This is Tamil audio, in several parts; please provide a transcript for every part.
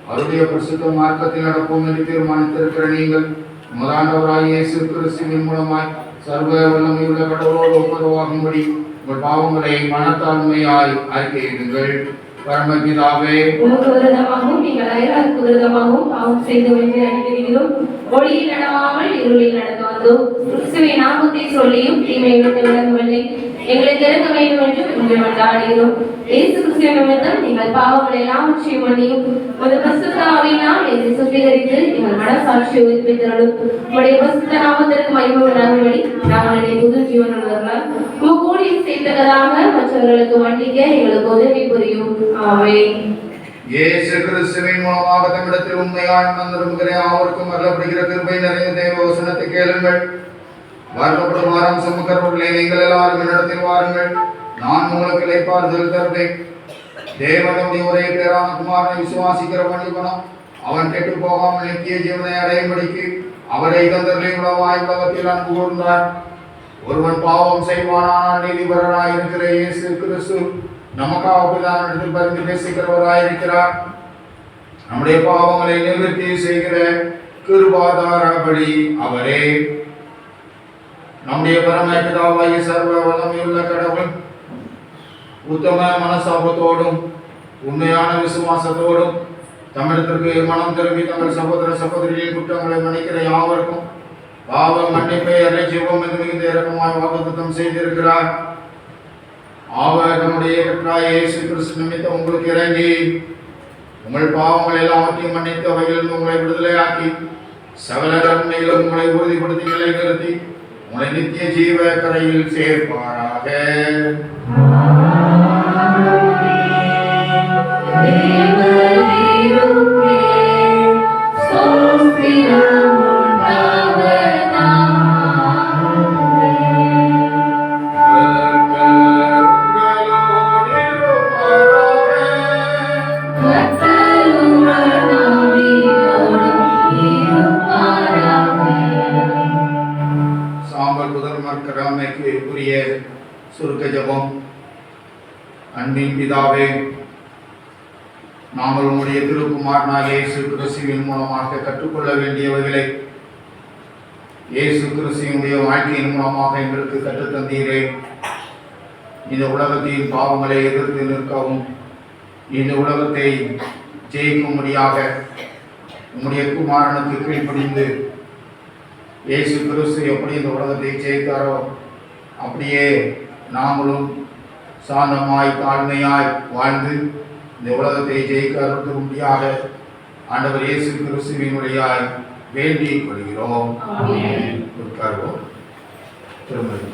அவருடைய பரிசுத்த மார்க்கத்தில் நடப்போம் என்று தீர்மானித்திருக்கிற நீங்கள் முதலாண்டவராய் இயேசு கிறிஸ்துவின் மூலமாய் சர்வ வல்லமையுள்ள கடவுளோடு ஒப்புரவாகும்படி உங்கள் பாவங்களை மனத்தாழ்மையாய் அறிக்கையிடுங்கள். பரமபிதாவே, உமக்கு விரோதமாகவும் நீங்கள் அயலாருக்கு விரோதமாகவும் பாவம் செய்து அறிக்கையிடுகிறோம். ஒளியில் நடவாமல் இருளில் நடந்து வந்தோம். கிறிஸ்துவின் நாமத்தை சொல்லியும் தீமையிலிருந்து விலகவில்லை. எங்களை திறக்க வேண்டும் என்று உங்களை கொண்டாடுகிறோம். இயேசு கிறிஸ்துவின் நிமித்தம் நீங்கள் பாவங்களை எல்லாவற்றையும் மன்னியும் ஒரு பரிசுத்த ஆவியினால் எங்களை சுத்திகரித்து எங்கள் மனசாட்சியை உயிர்ப்பித்தருளும். உங்களுடைய பரிசுத்த நாமத்திற்கு மகிமை உண்டாகும்படி நாங்கள் புது ஜீவனுள்ளவர்களால் உமக்கு ஊழியம் செய்ததாக மற்றவர்களுக்கு மன்னிக்க எங்களுக்கு உதவி புரியும். ஆமென். இயேசு கிறிஸ்துவின் மூலமாக தம்மிடத்தில் உண்மையாய் வந்திருக்கிற யாவருக்கும் அருளப்படுகிற கிருபை நிறைந்த தேவ வசனத்தை கேளுங்கள். வார்க்கப்படும் வாரம் சுமக்கிறவர்களே, நீங்கள் எல்லாரும் என்னிடத்தில் வாருங்கள், நான் உங்களுக்கு இளைப்பாறுதல் தருவேன். தேவனுடைய ஒரே பேரான குமாரனை விசுவாசிக்கிற மனிதனும் அவன் கெட்டு போகாமல் நித்திய ஜீவனை அடையும்படிக்கு அவரை தந்தர்களை உலகமாய் உலகத்தில் அன்பு கூர்ந்தார். ஒருவன் பாவம் செய்வானால் நீதிபரராய் இருக்கிற இயேசு கிறிஸ்து நமக்காக பிதாவினிடத்தில் பரிந்து பேசுகிறவராயிருக்கிறார். நம்முடைய பாவங்களை நிவர்த்தி செய்கிற கிருபாதாரபடி அவரே. நம்முடைய பரமபிதாவாகிய சர்வ வல்லமையுள்ள கடவுள் உத்தம மனசாபத்தோடும் உண்மையான விசுவாசத்தோடும் தமிழத்திற்கு மனம் திரும்பி தங்கள் சகோதர சகோதரிகளின் குற்றங்களை மன்னிக்கிற யாவருக்கும் பாவ மன்னிப்பை அரைச்சிவோம் என்று மிகுந்த இரக்கமாய் வாக்குத்தத்தம் செய்திருக்கிறார். அவர் நம்முடைய கர்த்தராகிய இயேசு கிறிஸ்து நிமித்தம் உங்களுக்கு இறங்கி உங்கள் பாவங்கள் எல்லாவற்றையும் மன்னித்து அவைகளில் உங்களை விடுதலையாக்கி சகல நன்மையிலும் உங்களை உறுதிப்படுத்தி நிலைநிறுத்தி உங்களை நித்திய ஜீவ கரையில் சேர்ப்பாராக. சுருக்க ஜெபம். அன்பின் பிதாவே, நாங்கள் உங்களுடைய திருக்குமாரனாகிய இயேசு கிறிஸ்துவின் மூலமாக கற்றுக்கொள்ள வேண்டியவைகளை இயேசு கிறிஸ்துவினுடைய வாழ்க்கையின் மூலமாக எங்களுக்கு கற்றுத்தந்தீரே. இந்த உலகத்தின் பாவங்களை எதிர்த்து நிற்கவும் இந்த உலகத்தை ஜெயிக்கும்படியாக உங்களுடைய குமாரனுக்கு கீழ்ப்படிந்து இயேசு கிறிஸ்து எப்படி இந்த உலகத்தை ஜெயித்தாரோ அப்படியே நாங்களும் சாந்தமாய் தாழ்மையாய் வாழ்ந்து இந்த உலகத்தை ஜெயிக்க அருளும்படியாக ஆண்டவர் இயேசு கிறிஸ்துவினுடைய வேண்டிக் கொள்கிறோம். உட்கார்வோம். திருமதி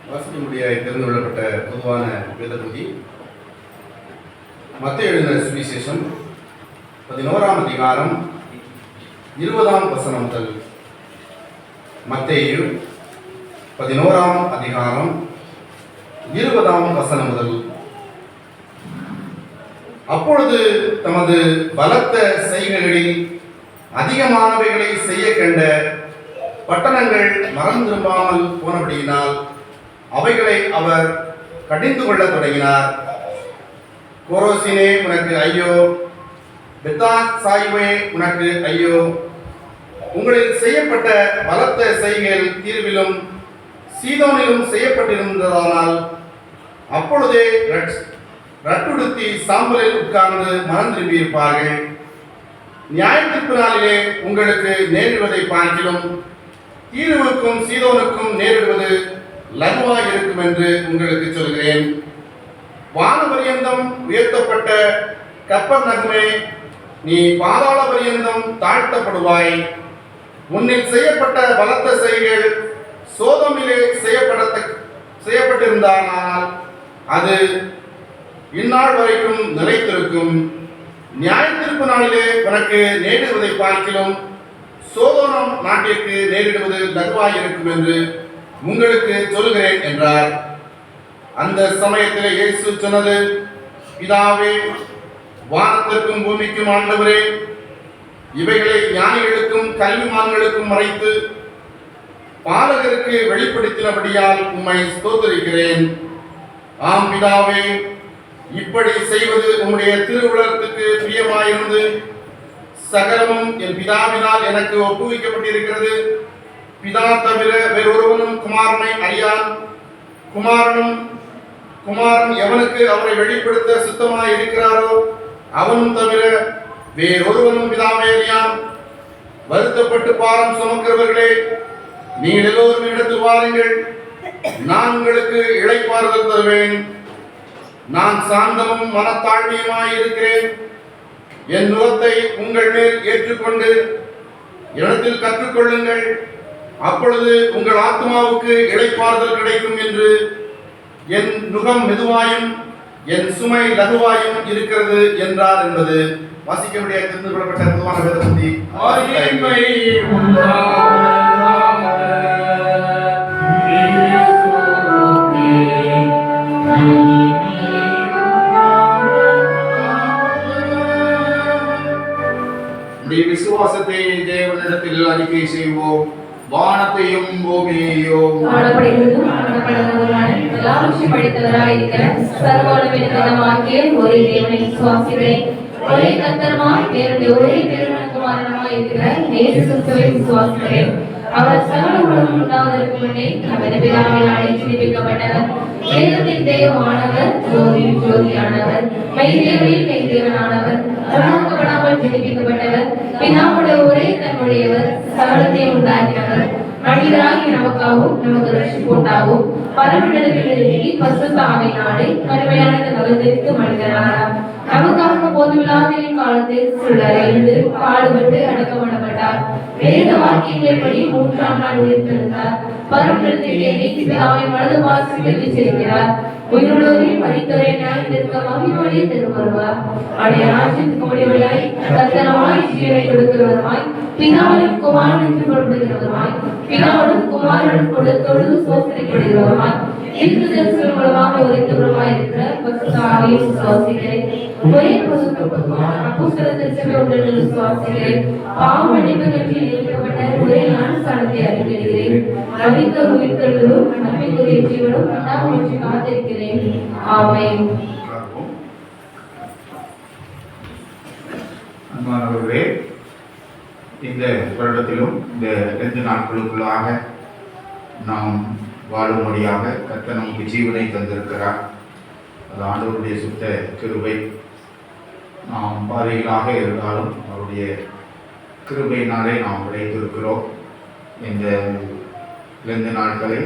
வாசிக்க முடியாத தெரிந்து கொள்ளப்பட்ட பொதுவான வேதபகுதி மத்தேயு எழுதின சுவிசேஷம் 11ஆம் அதிகாரம் 20ஆம் வசனம் முதல். மத்தேயு 11ஆம் அதிகாரம் 20ஆம் வசனம் முதல். அப்பொழுது தமது பலத்த செய்கைகளில் அதிகமானவைகளை செய்ய கண்ட பட்டணங்கள் மனம் திரும்பாமல் போனபடியினால் அவைகளை அவர் கடிந்து கொள்ள தொடங்கினார். கோரோசினே உனக்கு ஐயோ, பெத்தாசாயிவே உனக்கு ஐயோ, உங்களில் செய்யப்பட்ட பலத்த செய்கைகள் தீர்விலும் சீதோனிலும் செய்யப்பட்டிருந்ததானால் அப்பொழுதே ரட்டுடுத்தி சாம்பலில் உட்கார்ந்து மனம் திரும்பியிருப்பார்கள். நியாயத்தீர்ப்பு நாளிலே உங்களுக்கு நேரிடுவதை பார்க்கிலும் தீருவுக்கும் சீதோனுக்கும் நேரிடுவது லகுவாக இருக்கும் என்று உங்களுக்கு சொல்கிறேன். வான பரியந்தம் உயர்த்தப்பட்ட கப்பர்நகமே, நீ பாதாள பரியந்தம் தாழ்த்தப்படுவாய். உன்னில் செய்யப்பட்ட பலத்த செய்கைகள் சோதோமிலே செய்யப்பட்டிருந்தானால் அது இந்நாள் வரைக்கும் நிலைத்திருக்கும். நியாயத்தீர்ப்பு நாளிலே உனக்கு நேரிடுவதை பார்க்கிலும் சோதோம் நாட்டிற்கு நேரிடுவது லகுவாய் இருக்கும் என்று உங்களுக்கு சொல்கிறேன் என்றார். அந்த சமயத்தில் இயேசு சொன்னது, பிதாவே, வானத்திற்கும் பூமிக்கும் ஆண்டவரே, இவைகளை ஞானிகளுக்கும் கல்விமான்களுக்கும் மறைத்து பாலகருக்கு வெளிப்படுத்தினபடியால் உம்மை ஸ்தோத்திரிக்கிறேன். ஆம் பிதாவே, இப்படி செய்வது உம்முடைய திருவுலகத்துக்கு பிரியமாயிருந்து சகலமும் என் பிதாவினால் எனக்கு ஒப்புவிக்கப்பட்டிருக்கிறது. பிதா தவிர வேறொருவனும் குமாரனை அறியான். குமாரன் எவனுக்கு அவரை வெளிப்படுத்த சித்தமாய் இருக்கிறாரோ அவனும் தவிர வேறொருவனும் பிதாவை அறியான். வருத்தப்பட்டு பாரம் சுமக்கிறவர்களே, நீங்கள் எல்லோரும் இடத்தில் வாருங்கள், நான் உங்களுக்கு இளைப்பாறுதல் தருவேன். நான் சாந்தமும் மனத்தாழ்மையுமாய் இருக்கிறேன். என் நுகத்தை உங்கள் மேல் ஏற்றுக்கொண்டு இடத்தில் கற்றுக்கொள்ளுங்கள், அப்பொழுது உங்கள் ஆத்மாவுக்கு இளைப்பாறுதல் கிடைக்கும் என்று. என் நுகம் மெதுவாயும் என் சுமை லகுவாயும் இருக்கிறது என்றார் என்பது வாசிக்க முடியாது. தெரிந்து கொள்ளப்பட்ட பொதுவான வேதபந்தி. விசுவாசத்தை தேவனிடத்தில் அறிக்கை செய்வோம். வானத்தையும் பூமியையும் ஒரே தேவனை விசுவாசிக்கிறேன். ஒரே கர்த்தருமாய் தேவனுடைய ஒரே திருமணகுமாரனுமாய் இருக்கிற இயேசு கிறிஸ்துவை விசுவாசிக்கிறேன். அவர் சகல உலகம் உண்டாவதற்கு முன்னே நமது பிதாவினாலே ஜீவிக்கப்பட்டவர். வேதத்தின் தெய்வமானவர், ஜோதியின் ஜோதியானவர், மெய்தேவனில் மெய்தேவனானவர், உருவாக்கப்படாமல் ஜீவிக்கப்பட்டவர், பிதாவுடைய ஒரே தன்னுடையவர், சகலத்தையும் உண்டாக்கினவர், மனிதராகி நமக்காகவும் நமக்கு ரட்சிப்பு உண்டாகும் பரமண்டலத்திலிருந்து பரிசுத்த ஆவியினாலே கடுமையான நகர்ந்திற்கு மனிதனானார். நமக்காக போதுமில்லாத காலத்தில் சிலரைந்து பாடுபட்டு அடக்கப்படப்பட்டார். வேத வாக்கியங்களின்படி 3ஆம் நாள் உயிர்த்தெழுந்தார். பரமண்டலத்தில் ஏறி பிதாவை வலது பாரசத்தில் வீற்றிருக்கிறார். உயிருள்ளவரின் மரித்தோரை நியாயத்திற்கு மகிமையோடு திரும்புவார். அவருடைய ராஜ்யத்துக்கு முடிவுகளாய் கர்த்தரமாய் ஜீவனை கொடுக்கிறவருமாய் பிதாவின் குமாரனுக்கு கொடுக்கிறவருமாய் பிதாவுடன் குமாரனுடன் கொடுத்தொழுது சோதனைப்படுகிறவருமாய் தீர்க்கதரிசிகள் மூலமாக உரைத்தவருமாய் இருக்கிற பரிசுத்த ஆவியை விசுவாசிக்கிறேன். ஒரே அப்போஸ்தலர் சபை ஒன்றில் விசுவாசிக்கிறேன். பாவ மன்னிப்பு பற்றி நியமிக்கப்பட்ட ஒரே ஞானஸ்நானத்தை அறிக்கையிடுகிறேன். மரித்தோர் உயிர்த்தெழுதலும் நன்மைக்குரிய ஜீவனும் உண்டாகும்படி காத்திருக்கிறேன். ஆமென். அன்பானவர்களே, இந்த வருடத்திலும் இந்த 2 நாட்களுக்குள்ளாக நாம் வாழும்படியாக கர்த்தர் நமக்கு ஜீவனை தந்திருக்கிறார். அது ஆண்டவருடைய சுத்த கிருபை. நாம் பாதைகளாக இருந்தாலும் அவருடைய கிருபையினாலே நாம் உழைத்திருக்கிறோம். இந்த 2 நாட்களை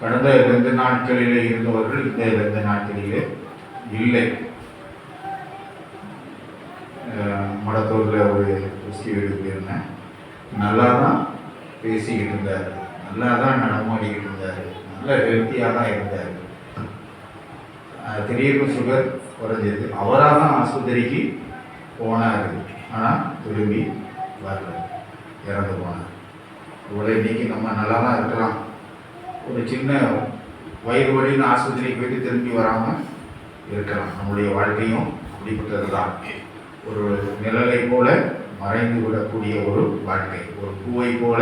கடந்த 2 நாட்களிலே இருந்தவர்கள் இந்த 2 நாட்களிலே இல்லை. மடத்தூரில் ஒரு விஸ்கி வீடு இருந்தேன். நல்லா தான் பேசிக்கிட்டு இருந்தார், நல்லா தான் நடமாடிக்கிட்டு இருந்தார், நல்ல ஹெல்த்தியாக தான் இருந்தார். திடீர்னு சுகர் குறைஞ்சது. அவராக தான் ஆஸ்பத்திரிக்கு போனார். ஆனால் திரும்பி வரல, இறந்து போனார். இவ்வளோ இன்னைக்கு நம்ம நல்லா தான் இருக்கலாம். ஒரு சின்ன வயிறு வலின்னு ஆஸ்பத்திரிக்கு போயிட்டு திரும்பி வராமல் இருக்கலாம். நம்முடைய வாழ்க்கையும் அப்படிப்பட்டது தான். ஒரு நிழலை போல மறைந்து விடக்கூடிய ஒரு வாழ்க்கை, ஒரு பூவை போல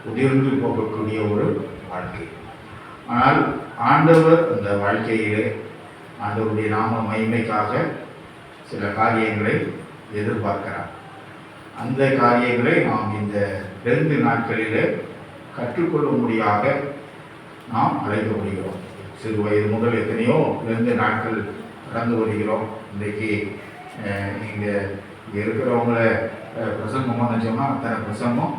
உதிர்ந்து போகக்கூடிய ஒரு வாழ்க்கை. ஆனால் ஆண்டவர் அந்த வாழ்க்கையிலே ஆண்டவருடைய நாம மகிமைக்காக சில காரியங்களை எதிர்பார்க்கிறார். அந்த காரியங்களை நாம் இந்த 2 நாட்களிலே கற்றுக்கொள்ளும்படியாக நாம் அழைக்கப்படுகிறோம். சிறு வயது முதல் எத்தனையோ 2 நாட்கள் கடந்து வருகிறோம். இன்றைக்கு இங்கே இருக்கிறவங்கள பிரசங்கம் நினச்சோம்னா அத்தனை பிரசங்கம்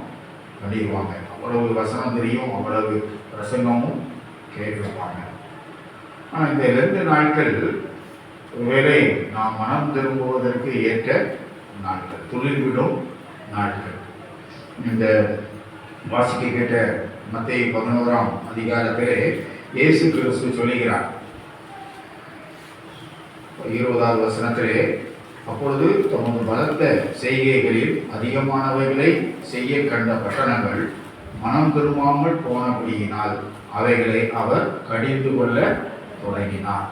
பண்ணிடுவாங்க. அவ்வளவு வசனம் தெரியும், அவ்வளவு பிரசங்கமும் கேட்டிருப்பாங்க. ஆனால் இந்த 2 நாட்கள் ஒருவேளை நாம் மனம் திரும்புவதற்கு ஏற்ற நாட்கள், துளிர்விடும் நாட்கள். இந்த வாசிக்க கேட்ட மத்தேயு 11ஆம் அதிகாரத்திலே இயேசு கிறிஸ்து சொல்லுகிறார் 20வது வசனத்திலே, அப்பொழுது தமது பலத்த செய்கைகளில் அதிகமானவைகளை செய்ய கண்ட பட்டணங்கள் மனம் திரும்பாமல் போனபடியினால் அவைகளை அவர் கடிந்து கொள்ள தொடங்கினார்.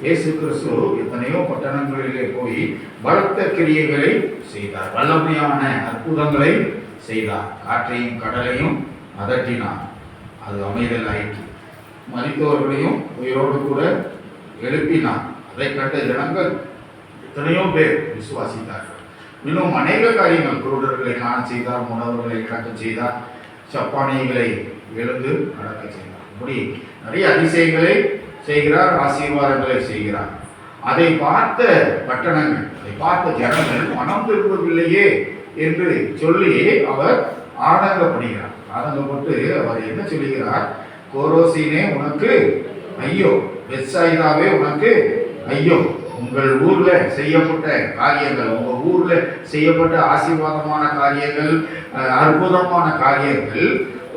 இயேசு கிறிஸ்து எத்தனையோ பட்டணங்களிலே போய் பலத்த கிரியைகளை செய்தார், வல்லமையான அற்புதங்களை செய்தார். காற்றையும் கடலையும் அதட்டினான். அது அமைதல் ஆயிற்று. மரித்தவர்களையும் உயிரோடு கூட எழுப்பினான். அதை கண்ட ஜனங்கள் எத்தனையோ பேர் விசுவாசித்தார்கள். இன்னும் அநேக காரியங்கள், குருடர்களை காண செய்தார், முடவர்களை நடக்க செய்தார், சப்பானிகளை எழுந்து நடக்க செய்தார். இப்படி நிறைய அதிசயங்களை செய்கிறார், ஆசீர்வாதங்களை செய்கிறார். அதை பார்த்த பட்டணங்கள், அதை பார்த்த ஜனங்கள் மனம் திரும்பவில்லையே என்று சொல்லி அவர் ஆதங்கப்படுகிறார். ஆதங்கப்பட்டு அவர் என்ன சொல்லுகிறார்? கோரோசீனே உனக்கு ஐயோ, பெத்சாயிதாவே உனக்கு ஐயோ. உங்கள் ஊர்ல செய்யப்பட்ட காரியங்கள், உங்க ஊர்ல செய்யப்பட்ட ஆசீர்வாதமான காரியங்கள், அற்புதமான காரியங்கள்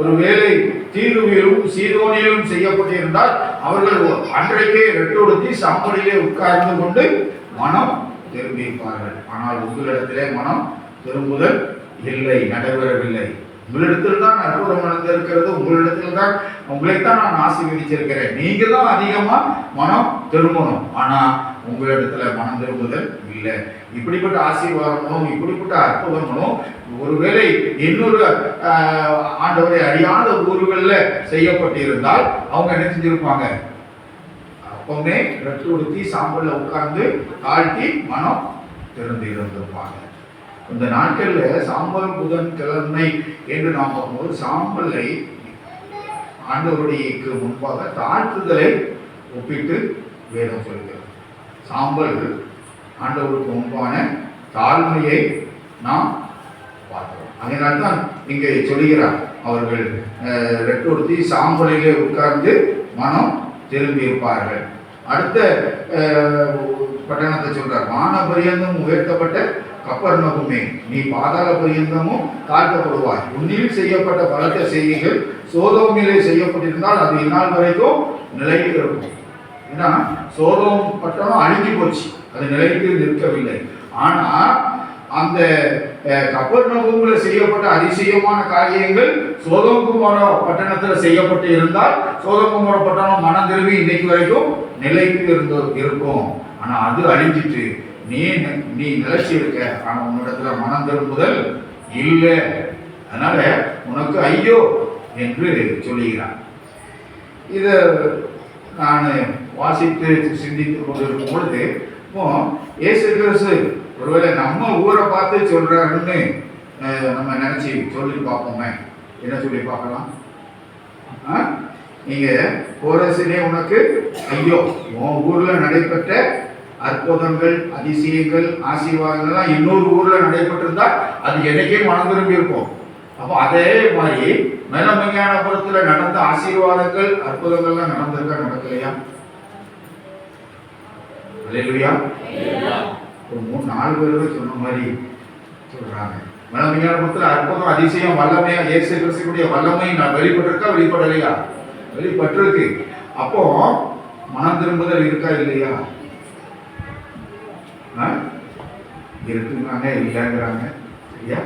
ஒருவேளை தீருவிலும் சீதோனிலும் செய்யப்பட்டிருந்தால் அவர்கள் அன்றைக்கே ரெட்டொடுத்தி சாம்பலிலே உட்கார்ந்து கொண்டு மனம் திரும்பியிருப்பார்கள். ஆனால் உங்களிடத்திலே மனம் திரும்புதல் இல்லை, நடைபெறவில்லை. உங்களிடத்தில் தான் அற்புதம் நடந்திருக்கிறது, உங்களிடத்தில் தான் உங்களைத்தான் நான் ஆசீர்வதிச்சிருக்கிறேன். நீங்க தான் அதிகமா மனம் திரும்பணும், ஆனா உங்களிடத்துல மனம் திரும்புதல் இல்லை. இப்படிப்பட்ட ஆசீர்வாதங்களும் இப்படிப்பட்ட அற்புதங்களும் ஒருவேளை இன்னொரு ஆண்டவரை அறியாத ஊர்களில் செய்யப்பட்டிருந்தால் அவங்க என்ன செஞ்சிருப்பாங்க? அப்பவுமே ரெட்டு உடுத்தி சாம்பல்ல உட்கார்ந்து தாழ்த்தி மனம் திறந்து இருந்திருப்பாங்க. இந்த நாட்கள்ல சாம்பல் புதன் கிழமை என்று நாம் பார்க்கும்போது சாம்பலை ஆண்டவருடையக்கு முன்பாக தாழ்த்துதலை ஒப்பிட்டு வேதம் சொல்கிறது. சாம்பல் ஆண்டவருக்கு முன்பான தாழ்மையை நாம் பார்க்கிறோம். அதனால்தான் இங்கே சொல்கிறார், அவர்கள் ரெட்டொடுத்தி சாம்பலிலே உட்கார்ந்து மனம் திரும்பி இருப்பார்கள். அடுத்த பட்டணத்தை சொல்றார், வான பரியந்தம் உயர்த்தப்பட்ட கப்பர்நகுமே, நீ பாதாள பரியந்தமும் தாழ்த்தப்படுவாய். உன்னில் செய்யப்பட்ட பலத்த செய்திகள் சோதோமிலே செய்யப்பட்டிருந்தால் அது இந்நாள் வரைக்கும் நிலைத்து இருக்கும். ஏன்னா சோதோம் பட்டணம் அழிஞ்சு போச்சு, அது நிலைத்து நிற்கவில்லை. ஆனா அந்த கப்பர்நகூம்ல செய்யப்பட்ட அதிசயமான காரியங்கள் சோதோம் குமார பட்டணத்துல செய்யப்பட்டு இருந்தால் சோதோம் குமார பட்டணம் மனம் திரும்பி இன்னைக்கு வரைக்கும் நிலைத்து இருக்கும். ஆனா அது அழிஞ்சிட்டு நீ நிலைச்சி இருக்க, ஆனா உன்னிடத்துல மனம் திரும்புதல் இல்லை. அதனால உனக்கு ஐயோ என்று சொல்லுகிறான். இதை நான் வாசித்து சிந்தித்துக் கொண்டிருக்கும் பொழுது இப்போ இயேசு கிறிஸ்து ஒருவேளை நம்ம ஊரை பார்த்து சொல்றாருன்னு நம்ம நினைச்சு சொல்லி பார்ப்போமே. என்ன சொல்லி பார்க்கலாம்? நீங்க கோரசிலே உனக்கு ஐயோ, உன் ஊர்ல நடைபெற்ற அற்புதங்கள், அதிசயங்கள், ஆசீர்வாதங்கள்லாம் இன்னொரு ஊர்ல நடைபெற்றிருந்தா அது எனக்கே மனம் திரும்பி இருக்கும். அப்போ அதே மாதிரி மேலமையானபுரத்துல நடந்த ஆசீர்வாதங்கள், அற்புதங்கள்லாம் நடந்திருக்கா, நடக்கலையா? அல்லேலூயா. ஒரு 3-4 பேர் சொன்ன மாதிரி சொல்றாங்க. மேலமையானபுரத்துல அற்புதம், அதிசயம், வல்லமையா இயேசு கிறிஸ்துவுடைய வல்லமை நான் வெளிப்பட்டிருக்கா, வெளிப்படலையா? வெளிப்பட்டிருக்கு. அப்போ மனம் திரும்புதல் இருக்கா இல்லையா? இருக்குங்கிறாங்க, இல்லைங்கிறாங்க. சரியா?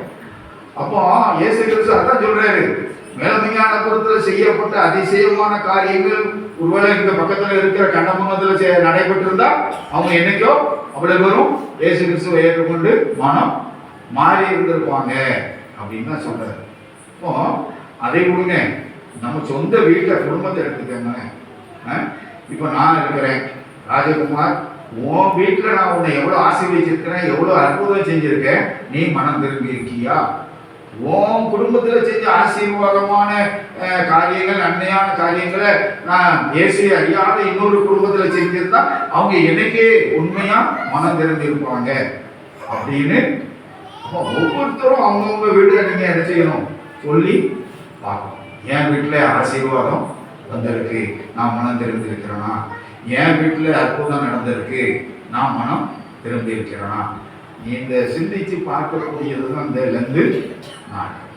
அப்போ இயேசு கிறிஸ்து அதான் சொல்றாரு, மேலமையானபுரத்துல செய்யப்பட்ட அதிசயமான காரியங்கள் ஒருவேளை இந்த பக்கத்துல இருக்கிற கண்டமங்கலத்துல நடைபெற்றிருந்தா அவங்க என்னைக்கோ அவ்வளவு பேரும் இயேசு கிறிஸ்துவை ஏற்றுக்கொண்டு மனம் மாறி இருந்திருப்பாங்க அப்படின்னு தான் சொல்றாரு. இப்போ அதை விடுங்க, நம்ம சொந்த வீட்டை, குடும்பத்தை எடுத்துக்கோங்க. இப்போ நான் இருக்கிறேன் ராஜகுமார், உன் வீட்டில் நான் உன்னை எவ்வளோ ஆசீர்வதிச்சிருக்கிறேன், எவ்வளோ அற்புதம் செஞ்சிருக்கேன், நீ மனம் திரும்பி இருக்கியா? உன் குடும்பத்தில் செஞ்ச ஆசீர்வாதமான காரியங்கள், நன்மையான காரியங்களை நான் இயேசு அறியாத இன்னொரு குடும்பத்தில் செஞ்சிருந்தா அவங்க எனக்கே உண்மையா மனம் திரும்பி இருப்பாங்க அப்படின்னு ஒவ்வொருத்தரும் அவங்கவுங்க வீட்டில் நீங்க என்ன செய்யணும் சொல்லி பார்க்கணும். என் வீட்டில் ஆசீர்வாதம் வந்திருக்கு, நான் மனம் திரும்பி இருக்கிறேனா? என் வீட்டில் அற்புதம் நடந்திருக்கு, நான் மனம் திரும்பி இருக்கிறேனா? இந்த சிந்திச்சு பார்க்கக்கூடியது தான் இந்த லெந்து நாட்கள்.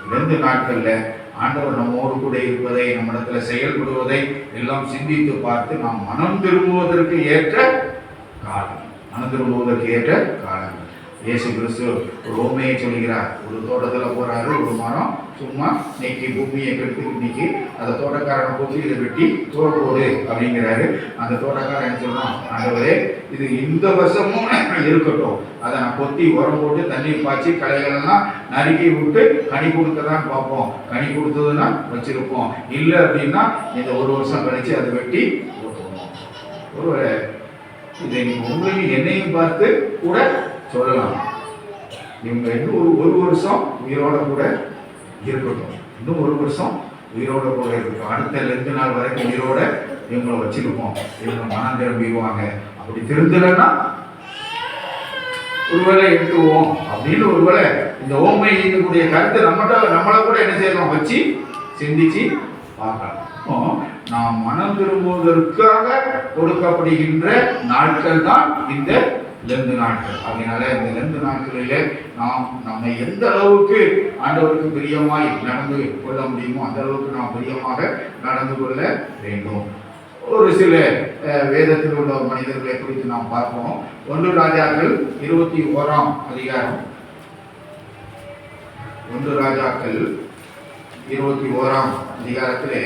லெந்து நாட்கள்ல ஆண்டவர் நம்மோடு கூட இருப்பதை, நம்மிடத்துல செயல்படுவதை எல்லாம் சிந்தித்து பார்த்து நாம் மனம் திரும்புவதற்கு ஏற்ற காலம், மனம் திரும்புவதற்கு ஏற்ற காலங்கள். இயேசு கிறிஸ்து ஒரு உண்மையை சொல்கிறார். ஒரு தோட்டத்தில் போறாரு, ஒரு மரம் சும்மா நீக்கி பூமியை கெடுத்து நீக்கி அந்த தோட்டக்காரனை போட்டு இதை வெட்டி தோல் போடு அப்படிங்கிறாரு. அந்த தோட்டக்காரன் என்ன சொல்றான், ஆண்டவரே இது இந்த வருஷமும் இருக்கட்டும், அதை நான் கொத்தி உரம் போட்டு தண்ணீர் பாய்ச்சி களைகளெல்லாம் நறுக்கி விட்டு கனி கொடுக்கதான் பார்ப்போம், கனி கொடுத்ததுன்னா வச்சிருப்போம், இல்லை அப்படின்னா இந்த ஒரு வருஷம் கழிச்சு அதை வெட்டி போட்டுருவோம். ஒரு இதை நீங்க உங்களையும் என்னையும் பார்த்து கூட சொல்லலாம். இவங்க இன்னும் ஒரு வருஷம் உயிரோட கூட இருக்கட்டும், இன்னும் ஒரு வருஷம் உயிரோட கூட இருக்கட்டும், அடுத்த 2 நாள் வரைக்கும் உயிரோட இவங்களை வச்சிருப்போம், இவங்க மனம் திரும்பிடுவாங்க. அப்படி திருந்தலைன்னா ஒருவேளை எடுத்துவோம் அப்படின்னு ஒருவேளை இந்த ஓமை இருக்கக்கூடிய கருத்து நம்மளை கூட என்ன செய்யணும், வச்சு சிந்திச்சு பார்க்கலாம். நாம் மனம் திரும்புவதற்காக கொடுக்கப்படுகின்ற நாட்கள் தான் இந்த 2 நாட்கள். அதனால இந்த 2 நாட்களிலே நாம் நம்மை எந்த அளவுக்கு ஆண்டவருக்கு பிரியமாய் நடந்து கொள்ள முடியுமோ அந்த அளவுக்கு நாம் பிரியமாக நடந்து கொள்ள வேண்டும். ஒரு சில வேதத்தில் உள்ள மனிதர்களை குறித்து நாம் பார்ப்போம். 1 ராஜாக்கள் 21ஆம் அதிகாரம். 1 ராஜாக்கள் 21ஆம் அதிகாரத்திலே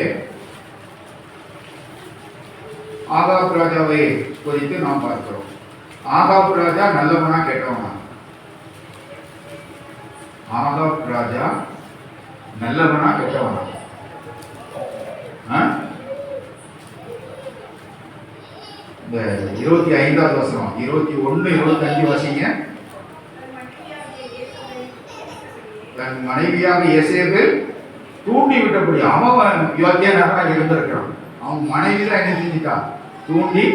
ஆகாப் ராஜாவை குறித்து நாம் பார்க்கிறோம். ஆகாப் ராஜா நல்லவனா கெட்டவனா? ஆகாப் ராஜா நல்லவனா கெட்டவனா? இந்த 25வது வசனம், 21, 25 வாசிங்க. தன் மனைவியாக இயேசேபேல் தூண்டி விட்டபடி அவன் யோக்கியனாக இருந்திருக்கிறான். அவன் மனைவி தான் என்ன செஞ்சுட்டான், தூண்டி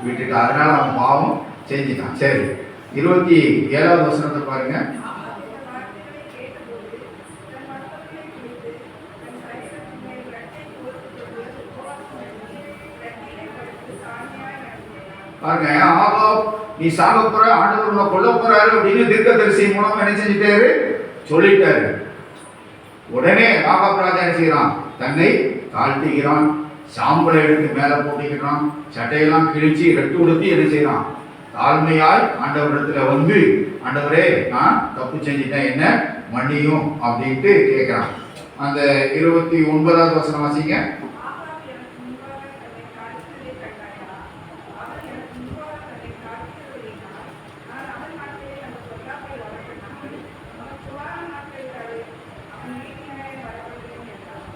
விட்டுட்டான். அதனால அவன் பாவம் செஞ்சுட்டான். சரி, 27வது வசனத்தை பாருங்க. பாருங்க, ஆகாப் நீ சாக போற, ஆண்டவர் உன்னை கொல்ல போறாரு அப்படின்னு தீர்க்கதரிசி மூலம் என்ன செஞ்சுட்டாரு, சொல்லிட்டாரு. உடனே ஆகாப் ராஜா என்ன செய்யறான், தன்னை தாழ்த்துகிறான், சாம்பலை எடுத்து மேல போட்டுக்கிறான், சட்டையெல்லாம் கிழிச்சு ரெட்டு உடுத்தி என்ன செய்யறான், தாழ்மையாய் ஆண்டவரிடத்துல வந்து ஆண்டவரே நான் தப்பு செஞ்சுட்டேன், என்ன மன்னியும் அப்படின்ட்டு கேட்கிறான். அந்த 29வது வசனம் வாசிங்க.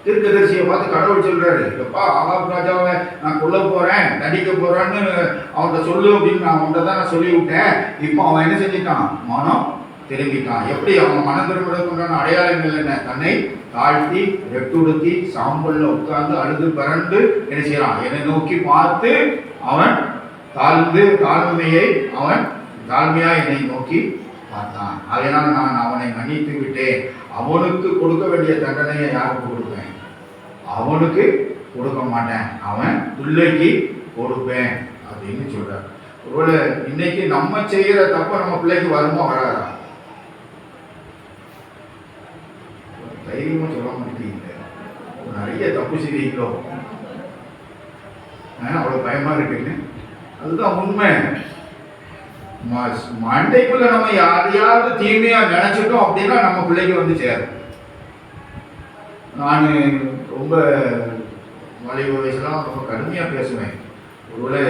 தீர்க்கதரிசியை பார்த்து கடவுள் சொல்றாரு, எப்பா ஆகாப் ராஜாவை நான் கொல்ல போறேன், தண்டிக்க போறேன்னு அவன்கிட்ட சொல்லு அப்படின்னு நான் அவன்கிட்ட தான் நான் சொல்லி விட்டேன். இப்போ அவன் என்ன செஞ்சிட்டான், மனம் திரும்பிட்டான். எப்படி அவன் மனம் திரும்புறதுக்குண்டான அடையாளங்கள் என்ன, தன்னை தாழ்த்தி ரெட்டுடுத்தி சாம்பல்ல உட்கார்ந்து அழுது பரண்டு என்ன செய்யறான், என்னை நோக்கி பார்த்து அவன் தாழ்மையா என்னை நோக்கி பார்த்தான். அதனால் நான் அவனை மன்னித்து விட்டேன். அவனுக்கு கொடுக்க வேண்டிய தண்டனையை யாருக்கு கொடுப்பேன், அவனுக்கு கொடுக்க மாட்டேன், அவன் பிள்ளைக்கு கொடுப்பேன் அப்படின்னு சொல்றார். ஒருவேளை இன்னைக்கு நம்ம செய்யற தப்ப நம்ம பிள்ளைக்கு வருமா வராதா? தைரியமா சொல்ல மாட்டேங்க, நிறைய தப்பு செய்வீங்களோ, அவ்வளவு பயமா இருக்குன்னு. அதுதான் உண்மை. மண்டைக்குள்ள நம்ம யாரையாவது தீமையா நினைச்சிட்டோம் அப்படின்னா நம்ம பிள்ளைக்கு வந்து சேரும். நான் ரொம்ப வாலிப வயசுலாம் ரொம்ப கடுமையா பேசுவேன். ஒருவேளை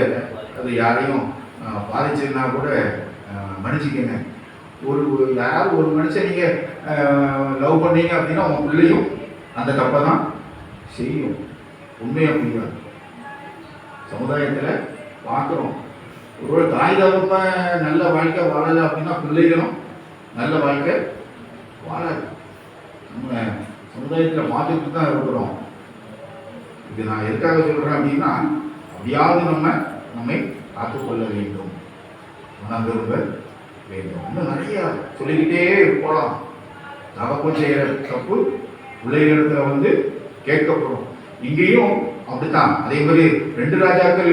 அது யாரையும் பாதிச்சதுன்னா கூட மன்னிச்சுக்கங்க. யாராவது ஒரு மனுஷன் நீங்க லவ் பண்ணீங்க அப்படின்னா உங்க பிள்ளையும் அந்த தப்பை தான் செய்யும். உண்மையா முடியாது. சமுதாயத்துல பார்க்குறோம். ஒருவேளை தாய் தகப்பன் நல்ல வாழ்க்கை வாழலை அப்படின்னா பிள்ளைகளும் நல்ல வாழ்க்கை வாழாது. நம்ம சமுதாயத்தில் பார்த்துட்டு தான் இருக்கிறோம். இது நான் எதுக்காக சொல்கிறேன் அப்படின்னா, அப்படியாவது நம்மை காத்துக்கொள்ள வேண்டும், மனம் திரும்ப வேண்டும். இன்னும் நிறையா சொல்லிக்கிட்டே போகலாம். தகப்பன் செய்கிற தப்பு பிள்ளைகளிடத்துல வந்து கேட்கப்படும். இங்கேயும் அப்படித்தான். அதே மாதிரி 2 ராஜாக்கள்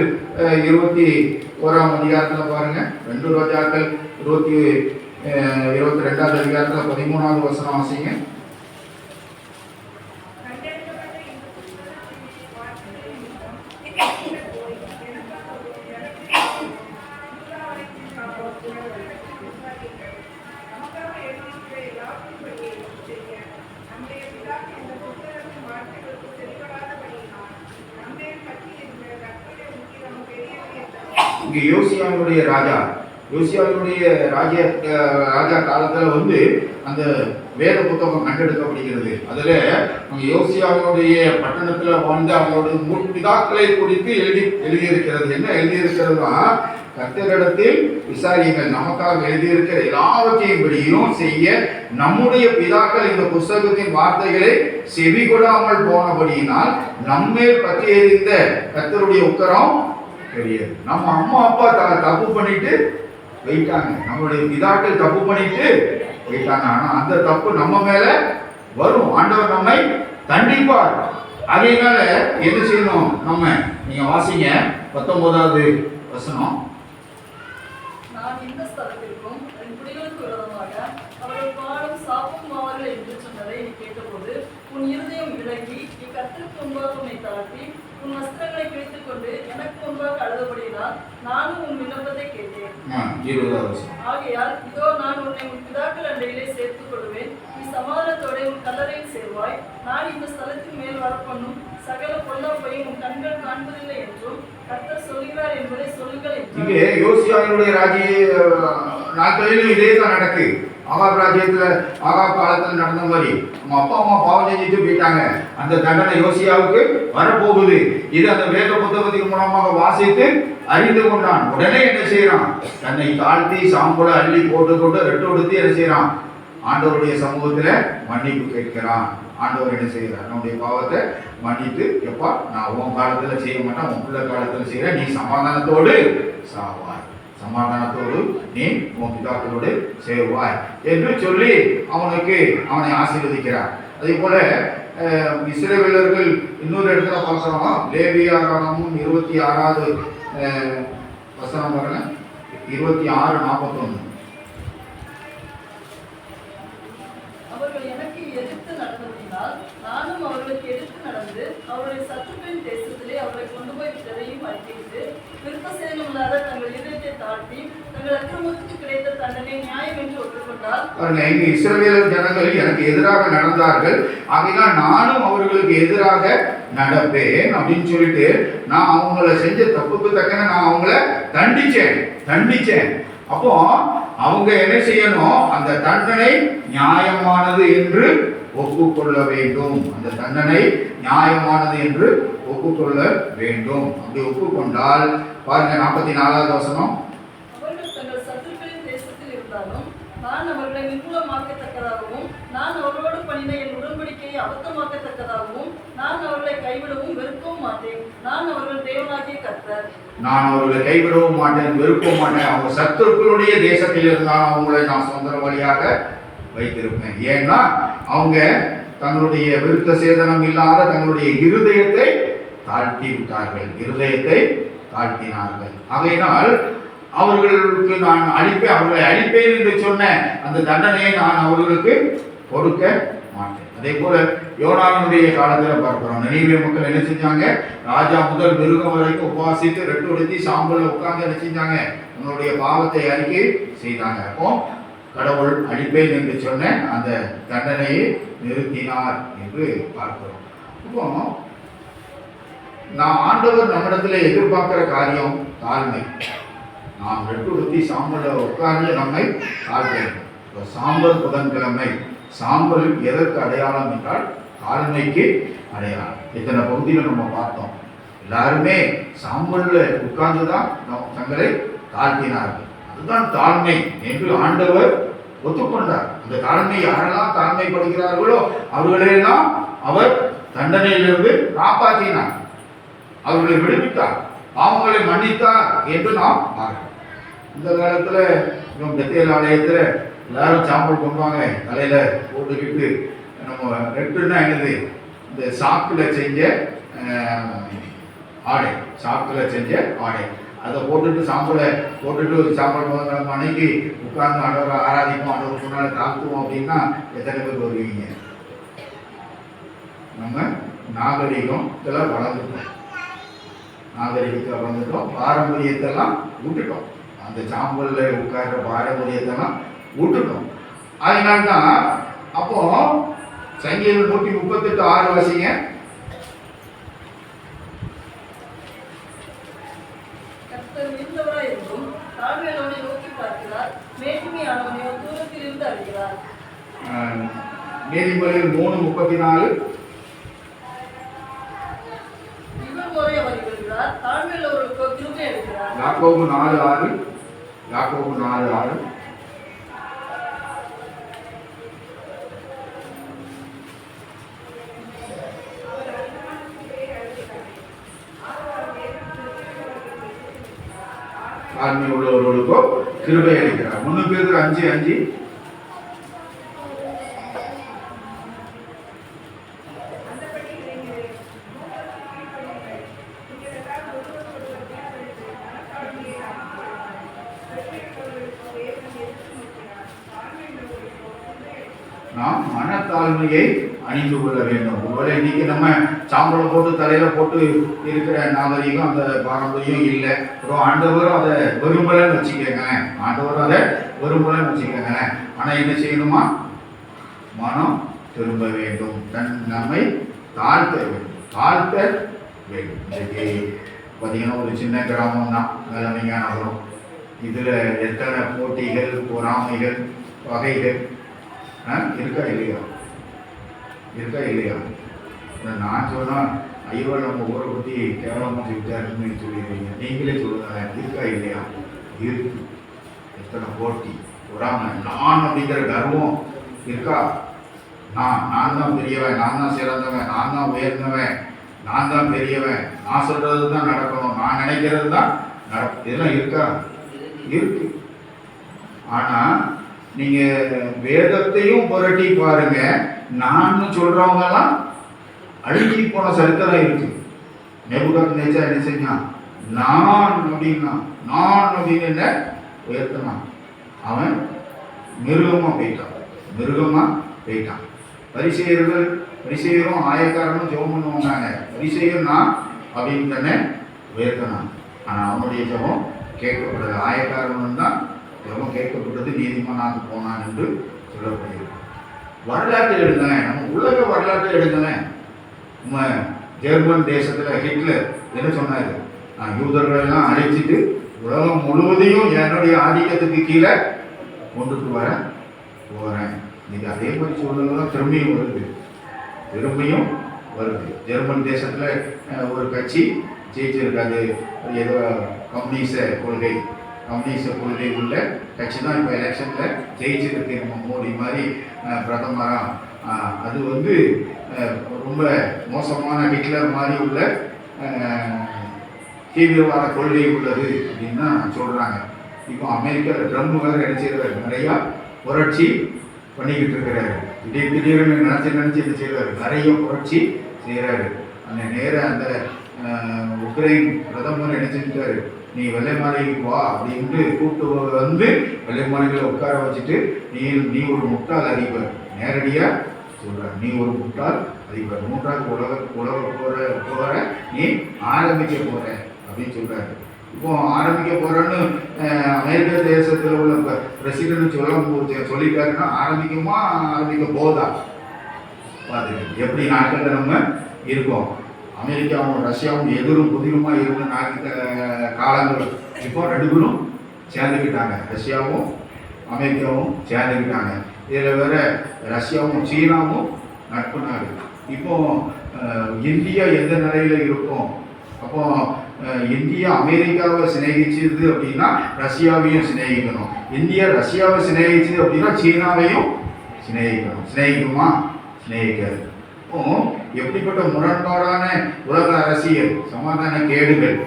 21ஆம் அதிகாரத்தில் பாருங்க. 2 ராஜாக்கள் 22வது அதிகாரத்தில் 13வது வசனம் வாசிங்க. இங்கே யோசியாவுடைய ராஜா ராஜா காலத்துல வந்து அந்த வேத புத்தகம் கண்டெடுக்கப்படுகிறது. அதுல யோசியாவுடைய பட்டணத்துல வாழ்ந்த அவங்களுடைய முற்பிதாக்களை குறித்து எழுதியிருக்கிறது. என்ன எழுதியிருக்கிறதுனா, கர்த்தரிடத்தில் விசாரியுங்கள், நமக்காக எழுதியிருக்கிற எல்லாவற்றையும் படியும் செய்ய நம்முடைய பிதாக்கள் இந்த புஸ்தகத்தின் வார்த்தைகளை செவி கொடாமல் போனபடியினால் நம்மேல் பற்றி எறிந்த கர்த்தருடைய உத்தரம் தெரியாது. நம்ம அம்மா அப்பா தப்பு பண்ணிட்டு போயிட்டாங்க, நம்மளுடைய பிதாக்கள் தப்பு பண்ணிட்டு போயிட்டாங்க. ஆனா அந்த தப்பு நம்ம மேல வரும், ஆண்டவர் நம்மை தண்டிப்பார். அதனால என்ன செய்யணும்? நீங்க வாசிங்க 19வது வசனம். நான் இந்த ஸ்தலத்திற்கும் என் குடிகளுக்கு விரோதமாக அவர்கள் பாடும் சாபமாவார்கள் என்று சொன்னதை நீ கேட்டபோது உன் இருதயம் விலகி நீ கர்த்தருக்கு முன்பாக உன்னை தாழ்த்தி உன் வஸ்திரங்களை கிழித்துக் கொண்டு எனக்கு முன்பாக அழுதபடியினால் நானும் உன் விண்ணப்பத்தை கேட்டேன். ஆகையால் இதோ நான் உன்னை உன் பிதாக்கள் அண்டையிலே சேர்த்துக் கொள்வேன், நீ சமாதானத்தோட உன் கல்லறையில் சேர்வாய். நான் இந்த ஸ்தலத்தின் மேல் வரப்பண்ணும் சகல பொல்லாப்பையும் உன் கண்கள் காண்பதில்லை என்றும் கர்த்தர் சொல்கிறார் என்பதை சொல்லுங்கள் என்றார். இங்கே யோசியாவுடைய நாட்களிலும் இதே தான் நடக்கு. ஆகாப் ராஜ்யத்துல ஆகாப் காலத்துல நடந்த மாதிரி நம்ம அப்பா அம்மா பாவம் செஞ்சுட்டு போயிட்டாங்க. அந்த தண்டனை யோசியாவுக்கு வரப்போகுது. இது அந்த வேத புத்தகத்தின் மூலமாக வாசித்து அறிந்து கொண்டான். உடனே என்ன செய்யறான்? தன்னை தாழ்த்தி சாம்பலை அள்ளி போட்டுக்கொண்டு ரெட்டு கொடுத்து என்ன செய்யறான்? ஆண்டவருடைய சமூகத்துல மன்னிப்பு கேட்கிறான். ஆண்டவர் என்ன செய்யறார்? நம்முடைய பாவத்தை மன்னித்து, எப்பா நான் உன் காலத்துல செய்ய மாட்டேன், உன் பிள்ளை காலத்துல செய்யறேன், நீ சமாதானத்தோடு சாவாய், சமாதானத்தோடு நீ உன் பிதாக்களோடு சேருவாய் என்று சொல்லி அவனை ஆசீர்வதிக்கிறார். அதே போல இஸ்ரவேலர்கள் இன்னொரு இடத்துல பார்க்கிறோம். லேவியராகமம் 26வது வசனம் பாருங்க, 26:41. அவர்கள் எனக்கு எதிர்த்து நடந்ததினால் நானும் அவர்களுக்கு எதிர்த்து நடந்து அவருடைய சத்துருவின் தேசத்திலே அவர்களை கொண்டு போய் விட்டதையும் அறிக்கையிட்டு விருப்பசேனம் இல்லாத தங்கள் இதயத்தை தாழ்த்தி தங்கள் அக்கிரமத்துக்கு கிடைத்த தண்டனை நியாயம் என்று ஒப்புக்கொண்டால், இங்கு இஸ்ரவேலர் ஜனங்கள் எனக்கு எதிராக நடந்தார்கள், ஆகையால் நானும் அவர்களுக்கு எதிராக நடப்பேன் அப்படின்னு சொல்லிட்டு நான் அவங்கள செஞ்ச தப்புக்கு தக்கன நான் அவங்கள தண்டிச்சேன். அப்போ அவங்க என்ன செய்யணும்? அந்த தண்டனை நியாயமானது என்று ஒப்புக்கொள்ள வேண்டும். அந்த தண்டனை நியாயமானது என்று ஒப்புக்கொள்ள வேண்டும். அப்படி ஒப்புக்கொண்டால் பாருங்க 44வது வசனம். அவர்கள் தங்கள் சத்துருக்களின் தேசத்தில் இருந்தாலும் நான் அவர்களை நிர்மூலமாக்கத்தக்கதாகவும் நான் அவர்களோடு பண்ணின என் உடன்படிக்கையை அபத்தமாக்கத்தக்கதாகவும் நான் அவர்களை கைவிடவும் வெறுக்கவும் மாட்டேன். நான் அவர்கள் தேவனாகிய கர்த்தர். நான் அவர்களை கைவிடவும் மாட்டேன், வெறுக்கவும் மாட்டேன். அவங்க சத்துருக்களுடைய தேசத்தில் இருந்தாலும் அவங்களை நான் சுதந்திரவாளியாக வைத்திருப்பேன். ஏன்னா அவங்க தங்களுடைய விருத்த சேதனம் இல்லாத தங்களுடைய இருதயத்தை தாழ்த்தி விட்டார்கள், இருதயத்தை தாழ்த்தினார்கள். ஆகையினால் அவர்களுக்கு நான் அவர்களை அழிப்பேன் என்று சொன்ன அந்த தண்டனையை நான் அவர்களுக்கு கொடுக்க மாட்டேன். அதே போல யோனானுடைய காலத்துல பார்க்கிறோம். நினைவே மக்கள் என்ன செஞ்சாங்க? ராஜா முதல் மிருகம் வரைக்கும் உபவாசித்து ரெட்டு உடுத்தி சாம்பல்ல உட்கார்ந்து என்ன செஞ்சாங்க? உன்னுடைய பாவத்தை அறிக்கை செய்தாங்க. அப்போ கடவுள் அழிப்பேன் என்று சொன்ன அந்த தண்டனையை நிறுத்தினார் என்று பார்க்கிறோம். இப்போ நான் ஆண்டவர் நம்மிடத்துல எதிர்பார்க்கிற காரியம் தாழ்மை. நாம் ரெட்டு உடுத்தி சாம்பல்ல உட்கார்ந்து நம்மை தாழ்த்தணும். சாம்பல் புதன்கிழமை. சாம்பல் எதற்கு அடையாளம் என்றால் தாழ்மைக்கு அடையாளம். இத்தனை பகுதியில் நம்ம பார்த்தோம். எல்லாருமே சாம்பல்ல உட்கார்ந்துதான் தங்களை தாழ்த்தினார்கள். அதுதான் தாழ்மை என்று ஆண்டவர் ஒத்துக்கொண்டார். அந்த தாழ்மை யாரெல்லாம் தாழ்மைப்படுகிறார்களோ அவர்களெல்லாம் அவர் தண்டனையிலிருந்து காப்பாற்றினார், அவர்களை விடுவித்தார், பாவங்களை மன்னித்தார் என்று நாம் பார்க்கிறோம். இந்த காலத்துல பெத்தேல் ஆலயத்துல எல்லாரும் சாம்பல் கொண்டாங்க, தலையில போட்டுக்கிட்டு. நம்ம ரெட்டுன்னா என்னது? இந்த சாக்குல செஞ்ச ஆடை, அதை போட்டுட்டு சாம்பலை போட்டுட்டு சாம்பல் முதல் மனைக்கு உட்கார்ந்து ஆண்டவரை ஆராதிப்போம், ஆண்டவர் முன்னால தாழ்த்துவோம் அப்படின்னா எத்தனை பேர் வருவீங்க? நம்ம நாகரிகத்துல வளர்ந்துட்டோம், பாரம்பரியத்தெல்லாம் விட்டுட்டோம். அந்த சாம்பல்ல உட்கார்ற பாரம்பரியத்தெல்லாம் விட்டுட்டோம். அதனால்தான் அப்போ சங்கீதம் 138:6 வாசிங்க. கர்த்தர் மிகுந்தவராய் நீதிமொழிகள் 3:34. இவர் முறை அவர் இருக்கிறார், தாழ்மையுள்ளவர்களுக்கு கிருபை இருக்கிறார். யாக்கோபு 4:6. யாக்கோபு 4:6. தாழ்மை உள்ளவர்களுக்கோ கிருபை அளிக்கிறார். 1 பேதுரு 5:5. நாம் மனத்தாழ்மையை அணிந்து கொள்ள வேண்டும். ஒருவேளை இன்னைக்கு நம்ம சாம்பலை போட்டு தலையில போட்டு இருக்கிற நாகரிகம் அந்த பாரம்பரியம் இல்லை. அப்புறம் ஆண்டவரும் அதை விரும்பலன்னு வச்சுக்கோங்க. ஆண்டவரும் அதை விரும்பலன்னு வச்சுக்கோங்க. ஆனா என்ன செய்யணுமா? மனம் திரும்ப வேண்டும். நம்மை தாழ்த்த வேண்டும். தாழ்த்த வேண்டும். இன்னைக்கு பார்த்தீங்கன்னா ஒரு சின்ன கிராமம் தான் நிலைமையான நகரம். இதுல எத்தனை போட்டிகள், பொறாமைகள், வகைகள் இருக்கா இல்லையா? இருக்கா இல்லையா? நான் சொன்னா ஐயோ நம்ம ஊரை பற்றி கேவலமாக சொல்லிட்டாருன்னு சொல்லிடுறீங்க. நீங்களே சொல்லுங்க, இருக்கா இல்லையா? இருக்கு. எத்தனை போட்டி, பொறாமை, நான் அப்படிங்கிற கர்வம் இருக்கா? நான் தான் பெரியவன், நான் தான் சிறந்தவன், நான் தான் உயர்ந்தவன், நான் தான் பெரியவன், நான் சொல்றது தான் நடக்கணும், நான் நினைக்கிறது தான் நடக்கும், இதெல்லாம் இருக்கா? இருக்கு. ஆனா நீங்க வேதத்தையும் புரட்டி பாருங்க, நான் சொல்றவங்க எல்லாம் அழுகி போன சரித்திரம் இருக்கு. நெபுகாத்நேச்சார் என்ன செஞ்சான்? நான் அப்படின்னா, நான் அப்படின்னு என்ன உயர்த்தினான். அவன் மிருகமா போயிட்டான். பரிசேயரும் ஆயக்காரனும் ஜெபம் பண்ணுவாங்க. பரிசேயர் நான் அப்படின்னு தானே உயர்த்தினான். ஆனா அவனுடைய ஜெபம் கேட்கப்படுது. ஆயக்காரன் தான் ஜெபம் கேட்கப்பட்டது, நீதிமானாக போனான் என்று சொல்லப்படுகிறது. வரலாற்று எழுதுனேன், நம்ம உலக வரலாற்றை எழுதுனேன். நம்ம ஜெர்மன் தேசத்துல ஹிட்லர் என்ன சொன்னாரு? நான் யூதர்களை எல்லாம் அழைச்சிட்டு உலகம் முழுவதையும் என்னுடைய ஆதிக்கத்துக்கு கீழே கொண்டுட்டு போறேன். இன்னைக்கு அதே மாதிரி சூழ்நிலை திரும்பியும் வருது. ஜெர்மன் தேசத்துல ஒரு கட்சி ஜெயிச்சிருக்காது. ஏதோ கம்யூனிச கொள்கை உள்ள கட்சி தான் இப்போ எலெக்ஷன்ல ஜெயிச்சிருக்கு. நம்ம மோடி மாதிரி பிரதமரா. அது ரொம்ப மோசமான ஹிட்லர் மாதிரி உள்ள தீவிரவாத கொள்கை உள்ளது அப்படின்னு தான் சொல்றாங்க. இப்போ அமெரிக்காவில் ட்ரம்ப் வேற நினைச்சிருக்காரு, நிறையா புரட்சி பண்ணிக்கிட்டு இருக்கிறாரு. திடீர்னு நினைச்சு என்ன செய்யறாரு? நிறைய புரட்சி செய்யறாரு. அந்த நேரம் அந்த உக்ரைன் பிரதமர் என்ன செஞ்சுட்டாரு? நீ வெள்ளை மாளிகைக்கு வா அப்படின்ட்டு கூப்பிட்டு வந்து வெள்ளை மாளிகையில் உட்கார வச்சுட்டு நீ ஒரு முட்டாள் அதிபர், நேரடியா சொல்ற, நீ ஒரு முட்டாள் அதிபர், 3வது உலக போற நீ ஆரம்பிக்க போற அப்படின்னு சொல்றாரு. இப்போ ஆரம்பிக்க போறேன்னு அமெரிக்க தேசத்தில் உள்ள பிரசிடென்ட் சொல்லிட்டாருன்னா ஆரம்பிக்க போதா? பார்த்துக்க எப்படி நாட்களில் நம்ம இருக்கோம். அமெரிக்காவும் ரஷ்யாவும் எதிரும் புதிருமா இருந்த காலங்கள் இப்போ 2 பேரும் சேர்ந்துக்கிட்டாங்க. ரஷ்யாவும் அமெரிக்காவும் சேர்ந்துக்கிட்டாங்க. இதில் வேற ரஷ்யாவும் சீனாவும் நட்பு நாடு. இப்போ இந்தியா எந்த நிலையில இருக்கும்? அப்போ இந்தியா அமெரிக்காவை சிநேகிச்சது அப்படின்னா ரஷ்யாவையும் சிநேகிக்கணும். இந்தியா ரஷ்யாவை சிநேகிச்சது அப்படின்னா சீனாவையும் சிநேகிக்கணும். சிநேகிக்குமா? சிநேகிக்காது. எப்படிப்பட்ட முரண்பாடான உலக அரசியல், சமாதான கேடுகள்,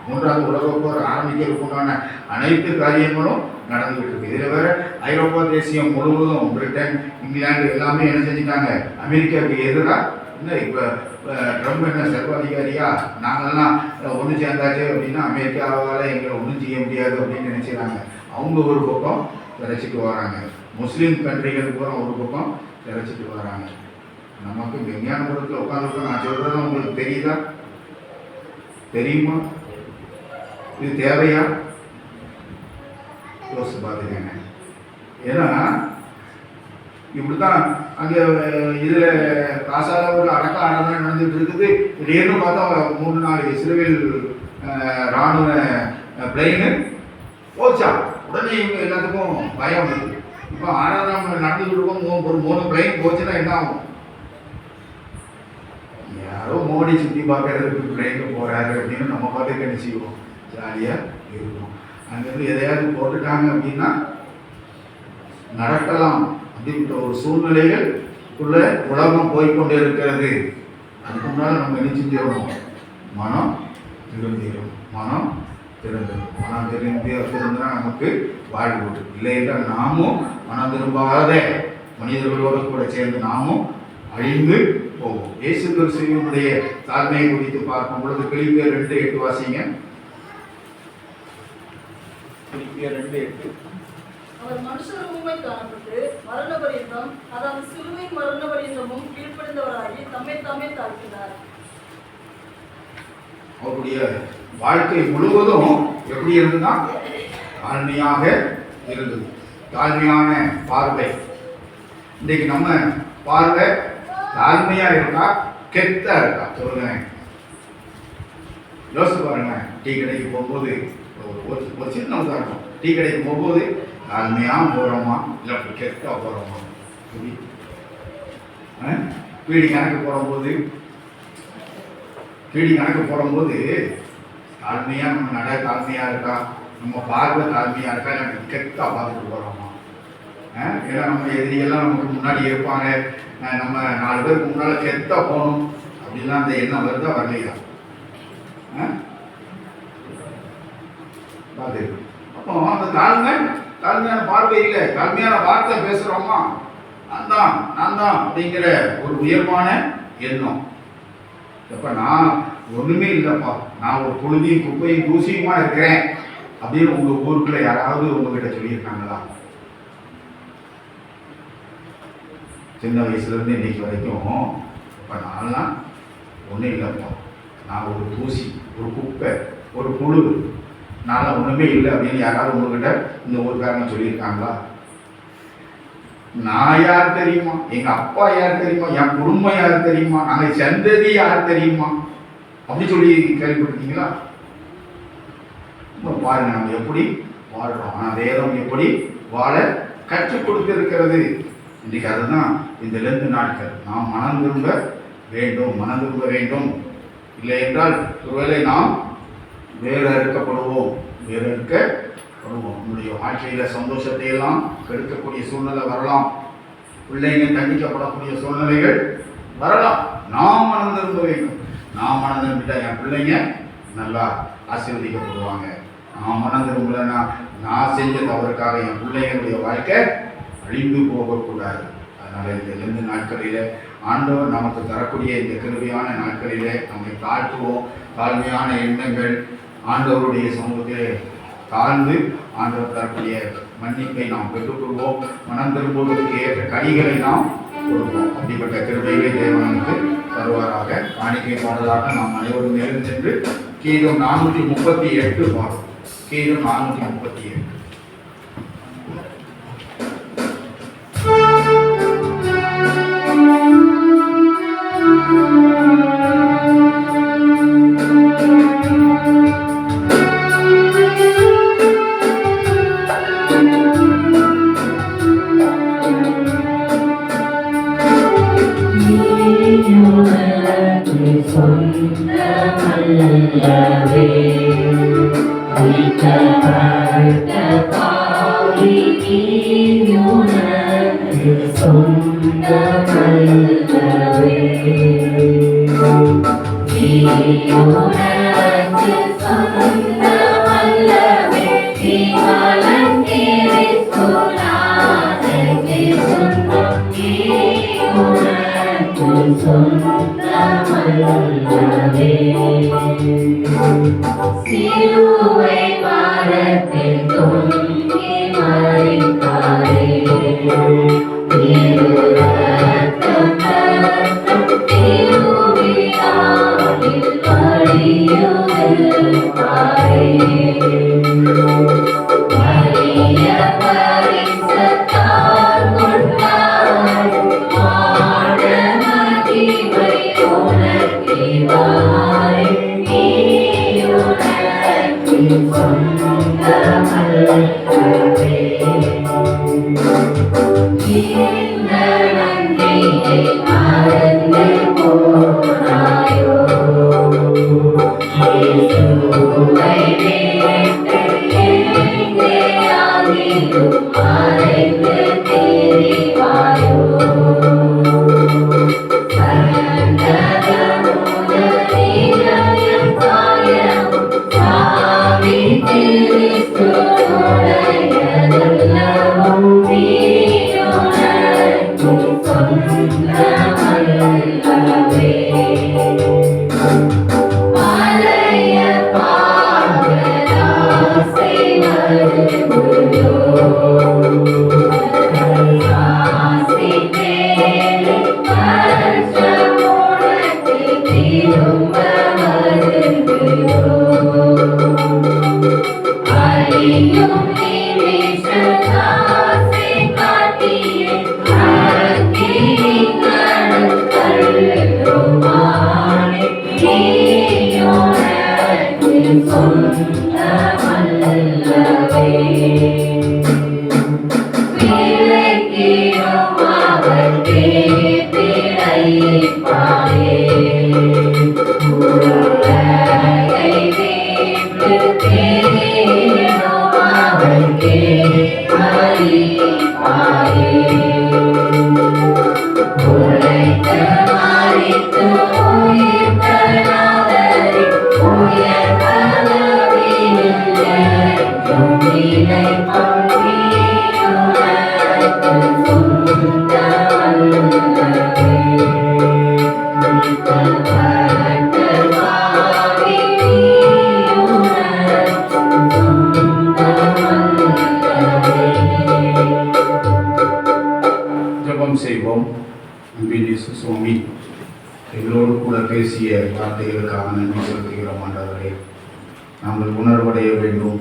3வது உலகப் போர் ஆரம்பிக்கிறதுக்குண்டான அனைத்து காரியங்களும் நடந்துகிட்டு இருக்கு. இதுல வேற ஐரோப்பா தேசியம் முழுவதும் பிரிட்டன், இங்கிலாந்து எல்லாமே என்ன செஞ்சுட்டாங்க? அமெரிக்காவுக்கு எதிராக. என்ன இப்ப ட்ரம்ப் என்ன சர்வாதிகாரியா? நாங்கள்லாம் ஒன்று சேர்ந்தாச்சு அப்படின்னா அமெரிக்காவால் எங்களை ஒன்றும் செய்ய முடியாது அப்படின்னு நினைச்சுறாங்க. அவங்க ஒரு பக்கம் திரைச்சிட்டு வராங்க. முஸ்லீம் கண்ட்ரிகள் பூரா ஒரு பக்கம் திரைச்சிட்டு வராங்க. நமக்கு விஞ்ஞானபுரத்தில் உட்காந்துருக்கோம். நான் சொல்றது உங்களுக்கு தெரியுமா? இது தேவையா? யோசிச்சு பார்த்துக்கங்க. ஏன்னா இப்படிதான் அங்கே இதுல காசால ஒரு அடக்க ஆராதனை நடந்துட்டு இருக்குது. திடீர்னு பார்த்தா 3-4 இஸ்ரேல் ராணுவ பிளைனு போச்சா. உடனே இவங்க எல்லாத்துக்கும் பயம் வருது. இப்போ ஆராதனை நடந்துகிட்டு இருக்கோம், ஒரு 3 பிளைன் போச்சுன்னா என்ன ஆகும்? யாரோ மோடி சுற்றி பார்க்கறதுக்கு பிளைனில் போகிறாரு அப்படின்னு நம்ம பார்த்து என்ன செய்வோம்? ஜாலியாக இருக்கும். அங்கேருந்து எதையாவது போட்டுட்டாங்க அப்படின்னா நடக்கலாம் அப்படின்ற ஒரு சூழ்நிலைகளுக்குள்ள உலகம் போய்கொண்டே இருக்கிறது. அதுக்கு முன்னால் நம்ம என்ன செஞ்சிடணும்? மனம் திரும்பிடும். மனம் திரும்பினா நமக்கு வாழ்வு உண்டு. இல்லை என்றால் நாமும் மனம் திரும்பாத மனிதர்களோடு கூட சேர்ந்து நாமும் அழிந்து போவோம். இயேசு கிறிஸ்துவினுடைய தாழ்மையை குறித்து பார்க்கும் பொழுது பிலிப்பியர் 2:8 வாசிங்க. பிலிப்பியர் 2:8. அவர் மனுஷர் உண்மை காணப்பட்டு மரண பரியந்தம், அதாவது சிலுவை மரண பரியந்தமும் கீழ்ப்படிந்தவராகி தம்மை தாமே தாழ்த்தினார். அவருடைய வாழ்க்கை முழுவதும் எப்படி இருந்ததுன்னா தாழ்மையாக இருந்தது. தாழ்மையான பார்வை. இன்றைக்கு நம்ம பார்வை தாழ்மையா இருக்கா கெத்தா இருக்கா? சொல்லுங்க, யோசிச்சு பாருங்க. டீ கடைக்கு போகும்போது ஒரு சின்ன உதாரணம், டீ கடைக்கு போகும்போது தாழ்மையா போகிறோமா இல்லை கெத்தா போகிறோமா? பீடி கணக்கு போடும்போது தாழ்மையாக நம்ம நடை தாழ்மையாக இருக்கா, நம்ம பார்வை தாழ்மையாக இருக்கா, இல்லை கெத்தா பார்த்துட்டு போகிறோமா? ஏன்னா நம்ம எதிரியெல்லாம் நமக்கு முன்னாடி இருப்பாங்க, நம்ம 4 பேருக்கு முன்னால் கெத்தா போகணும் அப்படின்லாம் அந்த எண்ணம் வருதா வரலையா? பார்த்து அப்போ அந்த தாழ்மையான பார்வை இல்லை, தாழ்மையான வார்த்தை பேசுகிறோமா? நான் தான் அப்படிங்கிற ஒரு உயர்வான எண்ணம். எப்போ நான் ஒன்றுமே இல்லைப்பா, நான் ஒரு புழுதியும் குப்பையும் தூசியுமா இருக்கிறேன் அப்படின்னு உங்கள் ஊருக்குள்ள யாராவது உங்ககிட்ட சொல்லியிருக்காங்களா? சின்ன வயசுலேருந்து இன்னைக்கு வரைக்கும் இப்போ நான்லாம் ஒன்றும் இல்லைப்பா, நான் ஒரு தூசி, ஒரு குப்பை, ஒரு புழு, நான்லாம் ஒன்றுமே இல்லை அப்படின்னு யாராவது உங்ககிட்ட இந்த ஊருக்காரங்க சொல்லியிருக்காங்களா? நான் யார் தெரியுமா? எங்கள் அப்பா யார் தெரியுமா? என் குடும்பம் யார் தெரியுமா? நாங்கள் சந்ததி யார் தெரியுமா? அப்படி சொல்லி கேள்விப்பட்டிருக்கீங்களா? பாருங்க நம்ம எப்படி வாழ்கிறோம். ஆனால் வேதம் எப்படி வாழ கற்றுக் கொடுத்திருக்கிறது. இன்றைக்கு அதுதான் இந்த லெந்து நாட்கள். நாம் மனம் திரும்ப வேண்டும். இல்லை என்றால் ஒருவேளை நாம் வேறு இருக்கப்படுவோம். நம்முடைய வாழ்க்கையில் சந்தோஷத்தை எல்லாம் கெடுக்கக்கூடிய சூழ்நிலை வரலாம். பிள்ளைங்க தண்டிக்கப்படக்கூடிய சூழ்நிலைகள் வரலாம். நாம் மனம் திரும்ப வேண்டும். நாம் மனம் திரும்பிட்டா என் பிள்ளைங்க நல்லா ஆசீர்வதிக்கப்படுவாங்க. நான் மனம் திரும்பலைன்னா நான் செஞ்ச தவறுக்காக என் பிள்ளைங்களுடைய வாழ்க்கை அழிந்து போகக்கூடாது. அதனால் இந்த 2 நாட்களில் ஆண்டவர் நமக்கு தரக்கூடிய இந்த கிருபையான நாட்களிலே நம்மை தாழ்த்துவோம். தாழ்மையான எண்ணங்கள் ஆண்டவருடைய சமூகத்திலே தாழ்ந்து ஆண்டவர் தரக்கூடிய மன்னிப்பை நாம் பெற்றுக்கொள்வோம். மனம் திரும்புவதற்கு ஏற்ற கனிகளை நாம் கொடுப்போம். அப்படிப்பட்ட கிருபைகளை தேவன் நமக்கு தருவாராக. காணிக்கை பாடலாக நாம் அனைவரும் நேரம் சென்று கீதம் 438 பாடும். கீதம் 438. சிலுவை மரத்தில் தொங்கி மரித்தாரே, திருரத்தம் திருவிழாவில் வழியுதிர்ப்பாரே. வலிய பரிசத்தால் கொண்டார் வாழ மகிமை உனக்கிவாய். சொந்தமல்லவே ஜெபம் செய்வோம். அன்பின் இயேசு சுவாமி, எங்களோடு கூட பேசிய வார்த்தைகளுக்காக நன்றி செலுத்துகிறோம். ஆண்டவரே, நாங்கள் உணர்வடைய வேண்டும்,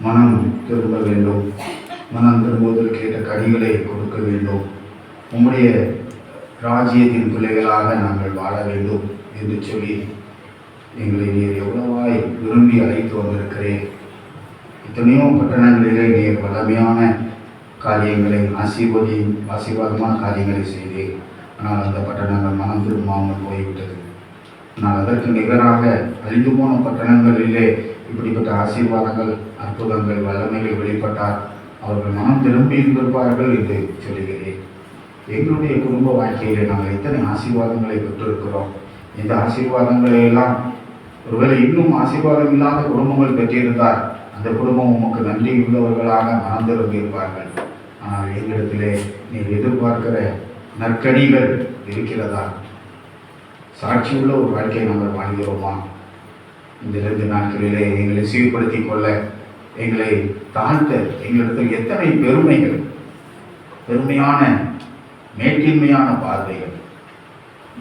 மனம் திரும்ப வேண்டும், மனம் திரும்புவதற்கு ஏற்ற கனிகளை கொடுக்க வேண்டும், உம்முடைய ராஜ்யத்தின் பிள்ளைகளாக நாங்கள் வாழ வேண்டும் என்று சொல்லி எங்களை நீர் எவ்வளவாய் விரும்பி அழைத்து வந்திருக்கிறேன். எத்தனையோ பட்டணங்களிலே நீர் வல்லமையான காரியங்களை ஆசீர்வாதமான காரியங்களை செய்தேன். ஆனால் அந்த பட்டணங்கள் மனம் திரும்பாமல் போய்விட்டது. ஆனால் அதற்கு நிகராக அழிந்து போன பட்டணங்களிலே இப்படிப்பட்ட ஆசீர்வாதங்கள், அற்புதங்கள், வல்லமைகள் வெளிப்பட்டால் அவர்கள் மனம் திரும்பி இருந்திருப்பார்கள் என்று சொல்லுகிறேன். எங்களுடைய குடும்ப வாழ்க்கையிலே நாங்கள் எத்தனை ஆசீர்வாதங்களை பெற்றிருக்கிறோம். இந்த ஆசீர்வாதங்களை எல்லாம் ஒருவேளை இன்னும் ஆசீர்வாதம் இல்லாத குடும்பங்கள் பெற்றிருந்தால் அந்த குடும்பம் உமக்கு நன்றி உள்ளவர்களாக மனம் திரும்பியிருப்பார்கள். ஆனால் எங்களிடத்திலே நீ எதிர்பார்க்கிற நற்கனிகள் இருக்கிறதா? சாட்சியுள்ள ஒரு வாழ்க்கையை நாங்கள் வாழ்கிறோமா? இந்த 2 நாட்களிலே எங்களை சீர்படுத்திக் கொள்ள, எங்களை தாழ்த்த எங்களிடத்தில் எத்தனை பெருமைகள், பெருமையான மேட்டின்மையான பார்வைகள்,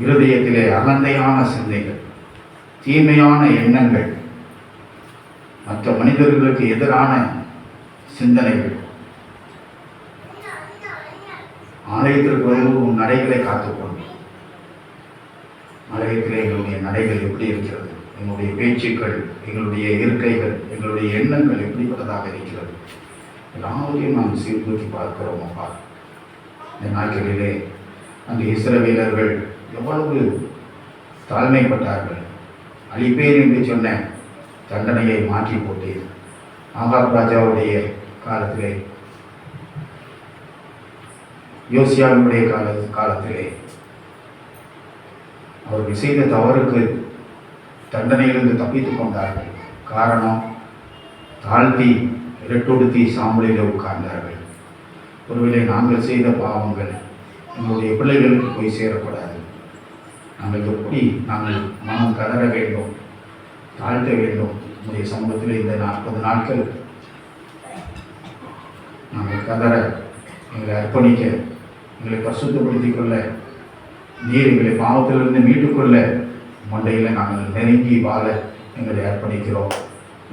இருதயத்திலே அகந்தையான சிந்தைகள், தீமையான எண்ணங்கள், மற்ற மனிதர்களுக்கு எதிரான சிந்தனைகள், ஆலயத்திற்கு வருவோம் நடைகளை காத்துக்கொண்டு, ஆலயத்திலே எங்களுடைய நடைகள் எப்படி இருக்கிறது, எங்களுடைய பேச்சுக்கள், எங்களுடைய இருக்கைகள், எங்களுடைய எண்ணங்கள் எப்படிப்பட்டதாக இருக்கிறது, எல்லாவற்றையும் நாம் சீர்தூக்கி பார்க்கிறோம். அப்பா, இந்த நாட்களிலே அந்த இஸ்ரவேலர்கள் எவ்வளவு தாழ்மைப்பட்டார்கள். அழிப்பேன் என்று சொன்ன தண்டனையை மாற்றி போட்டேன். ஆகாப் ராஜாவுடைய காலத்திலே, யோசியாவுடைய காலத்திலே அவர்கள் செய்த தவறுக்கு தண்டனையிலிருந்து தப்பித்துக் கொண்டார்கள். காரணம், தாழ்த்தி இரட்டொடுத்தி சாம்பலிலே உட்கார்ந்தார்கள். ஒருவேளை நாங்கள் செய்த பாவங்கள் எங்களுடைய பிள்ளைகளுக்கு போய் சேரக்கூடாது. நாங்கள் எப்படி நாங்கள் மனம் கதற வேண்டும், தாழ்த்த வேண்டும். நம்முடைய சமூகத்தில் இந்த 40 நாட்கள் நாங்கள் கதற, எங்களை அர்ப்பணிக்க, எங்களை பரிசுத்தப்படுத்திக் கொள்ள, நீர் எங்களை பாவத்திலிருந்து மீட்டுக்கொள்ள மண்டையில் நாங்கள் நெருங்கி வாழ எங்களை அர்ப்பணிக்கிறோம்.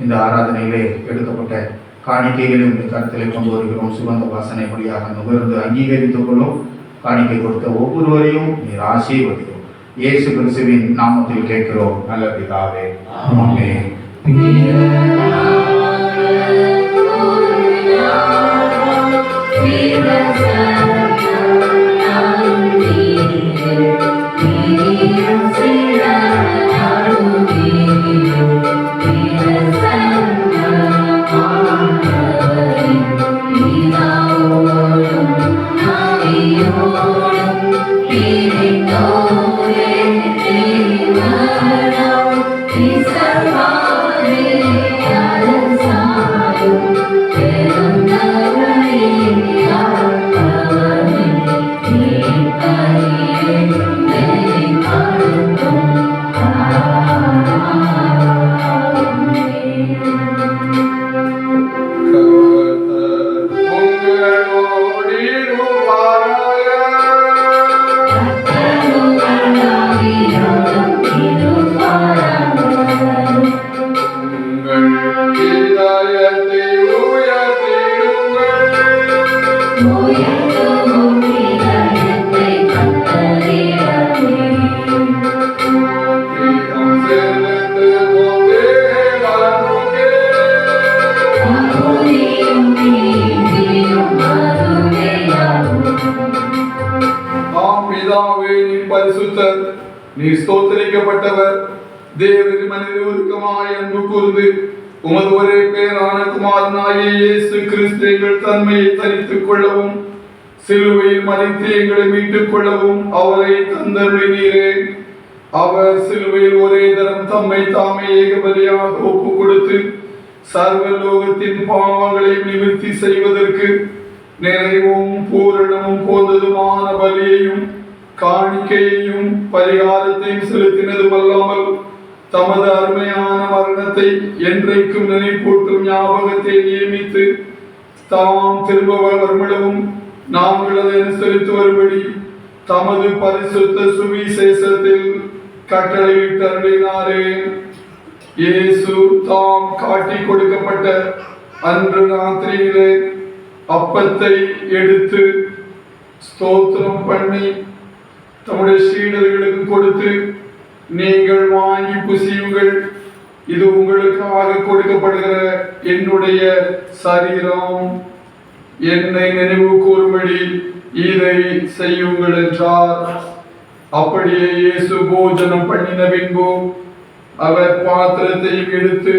இந்த ஆராதனையிலே எடுக்கப்பட்ட காணிக்கைகளை உங்கள் கருத்திலே கொண்டு வருகிறோம். சுகந்த வாசனை வழியாக நுகர்ந்து அங்கீகரித்துக் கொள்ளும். காணிக்கை கொடுத்த ஒவ்வொருவரையும் நீர் ஆசீர்வதிக்கும். இயேசு கிறிஸ்துவின் நாமத்தில் கேட்கிறோம் நல்ல பிதாவே, ஆமென். He's நீ ஸ்தோத்திரிக்கப்பட்டவர். தேவரின் மனித உருக்கமாய் அன்பு கூர்ந்து உமது ஒரே பேரான குமாரனாகிய இயேசு கிறிஸ்து எங்கள் தன்மையை தரித்துக் கொள்ளவும் சிலுவையில் மறித்து எங்களை மீட்டுக் கொள்ளவும் அவரை தந்தருளினீரே. அவர் சிலுவையில் ஒரே தரம் தம்மை தாமே ஏகபலியாக ஒப்பு கொடுத்து சர்வலோகத்தின் பாவங்களை நிவர்த்தி செய்வதற்கு நிறைவும் பூரணமும் போந்ததுமான பலியையும் காணிக்கையையும் பரிகாரத்தையும் செலுத்தினதும் அல்லாமல் தமது அருமையான மரணத்தை என்றைக்கும் நினைப்பூட்டும் ஞாபகத்தை நியமித்து தாம் திரும்ப வருமிடவும் நாங்கள் அதை அனுசரித்து வரும்படி தமது பரிசுத்த சுவிசேஷத்தில் கட்டளையிட்டு அருளினாரே. இயேசு தாம் காட்டி கொடுக்கப்பட்ட அன்று ராத்திரியிலே அப்பத்தை எடுத்து ஸ்தோத்திரம் பண்ணி தம்முடைய சீடர்களுக்கு கொடுத்து, நீங்கள் வாங்கி புசியுங்கள், இது உங்களுக்காக கொடுக்கப்படுகிற என்னுடைய சரீரம், என்னை நினைவு கூறும்படி இதை செய்யுங்கள் என்றார். அப்படியே இயேசு போஜனம் பண்ணின பின்பு அவர் பாத்திரத்தையும் எடுத்து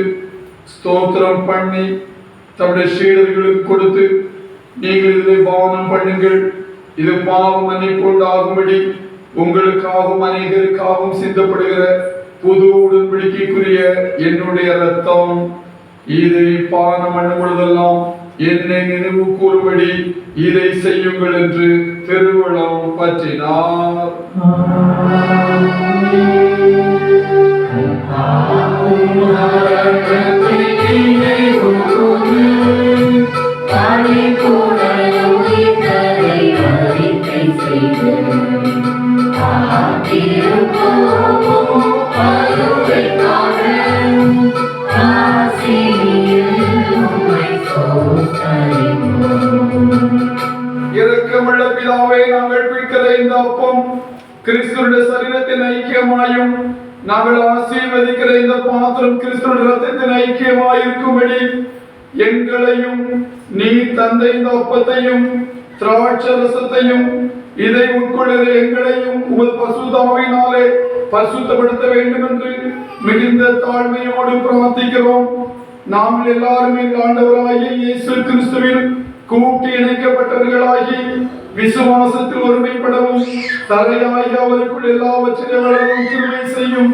ஸ்தோத்திரம் பண்ணி தம்முடைய சீடர்களுக்கு கொடுத்து, நீங்கள் இதை பானம் பண்ணுங்கள், இது பாவ மன்னிப்பு உண்டாகும்படி உங்களுக்காகவும் அநேகருக்காகவும் சிந்தப்படுகிற புது உடன்படிக்கைக்குரிய என்னுடைய ரத்தம், இதை பானம் பண்ணும் பொழுதெல்லாம் என்னை நினைவு கூறும்படி இதை செய்யுங்கள் என்று திருவுளம் பற்றினார். இரக்கமுள்ள பிதாவே, நாங்கள் பிடிக்கிற இந்த அப்பம் கிறிஸ்துவின் சரீரத்தின் ஐக்கியமாயும் நாங்கள் ஆசீர்வதிக்கிற இந்த பாத்திரம் கிறிஸ்துவின் ரத்தத்தின் ஐக்கியமாயிருக்கும்படி எங்களையும் நீ தந்த இந்த அப்பத்தையும் திராட்சரசத்தையும் இதை உட்கொள்கிற எங்களையும் உமது பசுதாவினாலே பரிசுத்தப்படுத்த வேண்டும் என்று மிகுந்த தாழ்மையோடு பிரார்த்திக்கிறோம். நாங்கள் எல்லாரும் எங்கள் ஆண்டவராகிய இயேசு கிறிஸ்துவில் கூட்டி இணைக்கப்பட்டவர்களாகி விசுவாசத்தில் ஒருமைப்படவும் தலையாகி அவருக்குள் எல்லாவற்றையும் வளரவும் கிருபை செய்யும்.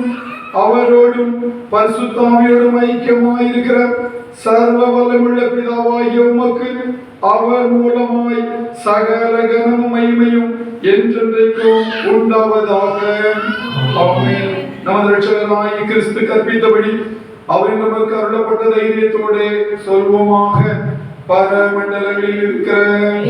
அவரோடும் பரிசுத்தாவியோடும் ஐக்கியமாயிருக்கிற சர்வ வல்லமுள்ள பிதாவாகிய உமக்கு அவர் மூலமாய் சகல கனமும் மகிமையும் என்றென்றைக்கும் உண்டாவதாக. ஆமென். நமது இரட்சகராகிய கிறிஸ்து கற்பித்தபடி அவர் நமக்கு அருளப்பட்ட தைரியத்தோடு சொல்வோமாக. பரமண்டலங்களில் இருக்கிற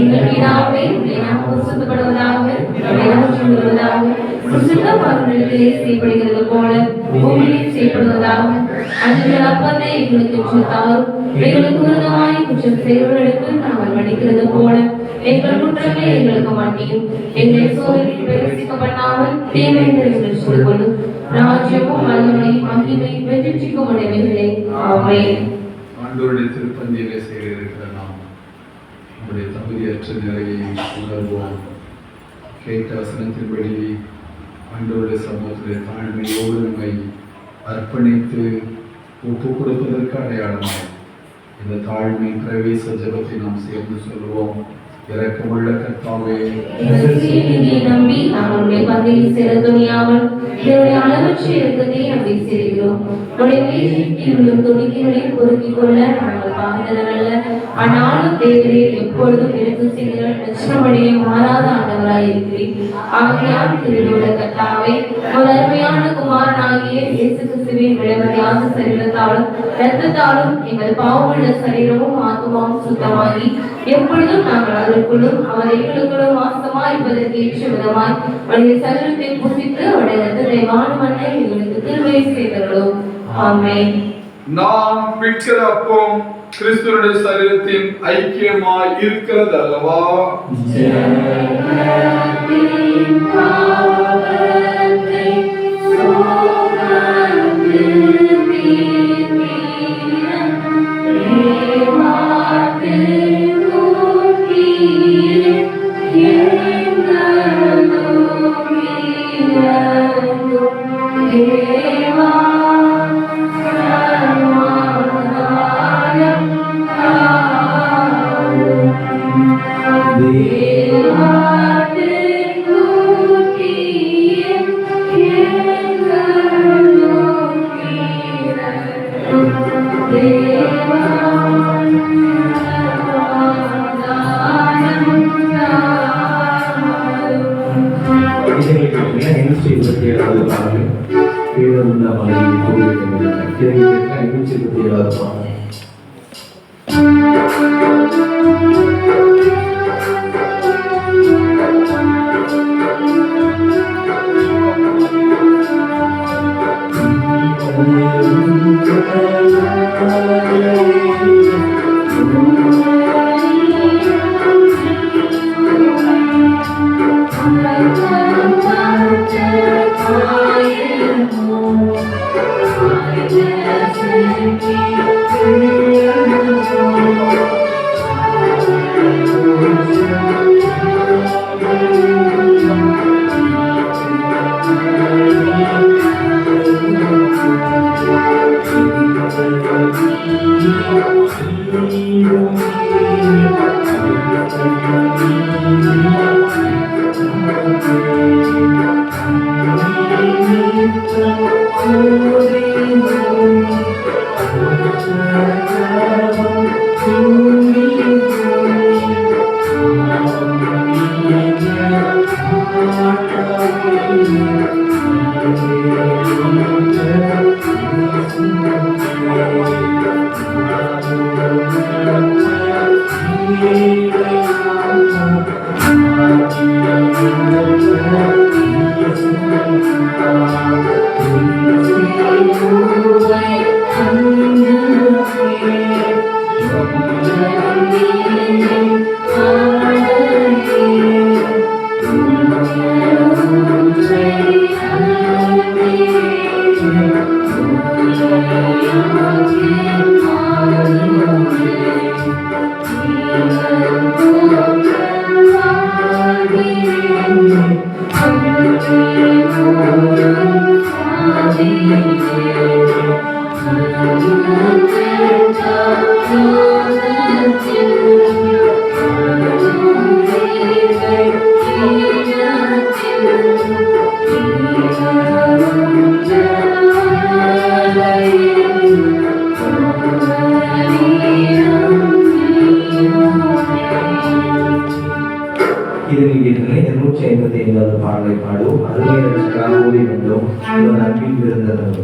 எங்கள் பிதாவே, உம்முடைய நாமம் பரிசுத்தப்படுவதாக, உம்முடைய ராஜ்யம் வருவதாக, பரிசுத்தவான்களிடத்திலே செய்யப்படுகிறது போல பூமியிலும் செய்யப்படுவதாக. அன்றைய அப்பத்தை எங்களுக்கு இன்று தாரும். எங்களுக்கு விரோதமாய் குற்றம் செய்தவர்களுக்கு நாங்கள் மன்னிக்கிறது போல எங்கள் குற்றங்களை எங்களுக்கு மன்னியும். எங்களை சோதனையில் பிரவேசிக்கப்படாமல் தீமையிலிருந்து ரட்சித்துக் கொள்ளும். ராஜ்யமும் வல்லமையும் மகிமையும் வெற்றிக்கும் உடையவைகளே. ஆமென். ஆண்டவருடைய திருப்பந்தியிலே செய்திருக்கிற நாம் நம்முடைய தகுதியற்ற நிலையை உணர்வோம். கேட்ட வசனத்தின்படி ஆண்டவருடைய சமூகத்திலே தாழ்மையோடு நம்மை அர்ப்பணித்து ஒப்பு கொடுப்பதற்கு அடையாளமாய் இந்த தாழ்மை பிரவேச ஜெபத்தை நாம் சேர்ந்து சொல்லுவோம். இரக்கமுள்ள கர்த்தாவே, நம்பி நாங்களுடைய பங்கையில் சேர துணியாமல் என்னுடைய அளவற்ற இறக்கத்தை நம்பி சேர்கிறோம். துணிக்கைகளை பொறுக்கிக் கொள்ள நாங்கள் பாகிதரல்ல. ஆனாலும் தேவரே எப்பொழுதும் எனக்கு செய்கிற லட்சணமடைய மாறாத ஆண்டவராய் இருக்கிறேன். ஆகையால் திருவிழா கர்த்தாவே, ஒரு அருமையான குமாரனாகிய இயேசு கிறிஸ்துவின் விளைவடையாத சரீரத்தாலும் இரத்தத்தாலும் எங்கள் பாவமுள்ள சரீரமும் ஆத்மாவும் சுத்தமாகி எப்பொழுதும் நாங்கள் அதற்குள்ளும் அவர் எங்களுக்குள்ளும் வாசமா இருப்பதற்கு ஏற்ற விதமாய் அவருடைய சரீரத்தை புசித்து அவருடைய ரத்தத்தை வானுமண்ணை எங்களுக்கு திருவை செய்தவர்களும். ஆமென். நாம் பிடிக்கிற அப்பம் கிறிஸ்துவினுடைய சரீரத்தின் ஐக்கியமாய் இருக்கிறது அல்லவா? கீழே உள்ள மலையை கோவிக்கின்றனர். கேள்வி 527 பாடல். பாடலை பாடுவோம். அருமை ரட்சகராக ஓடி வந்தோம், அன்பின் விருந்தோம்.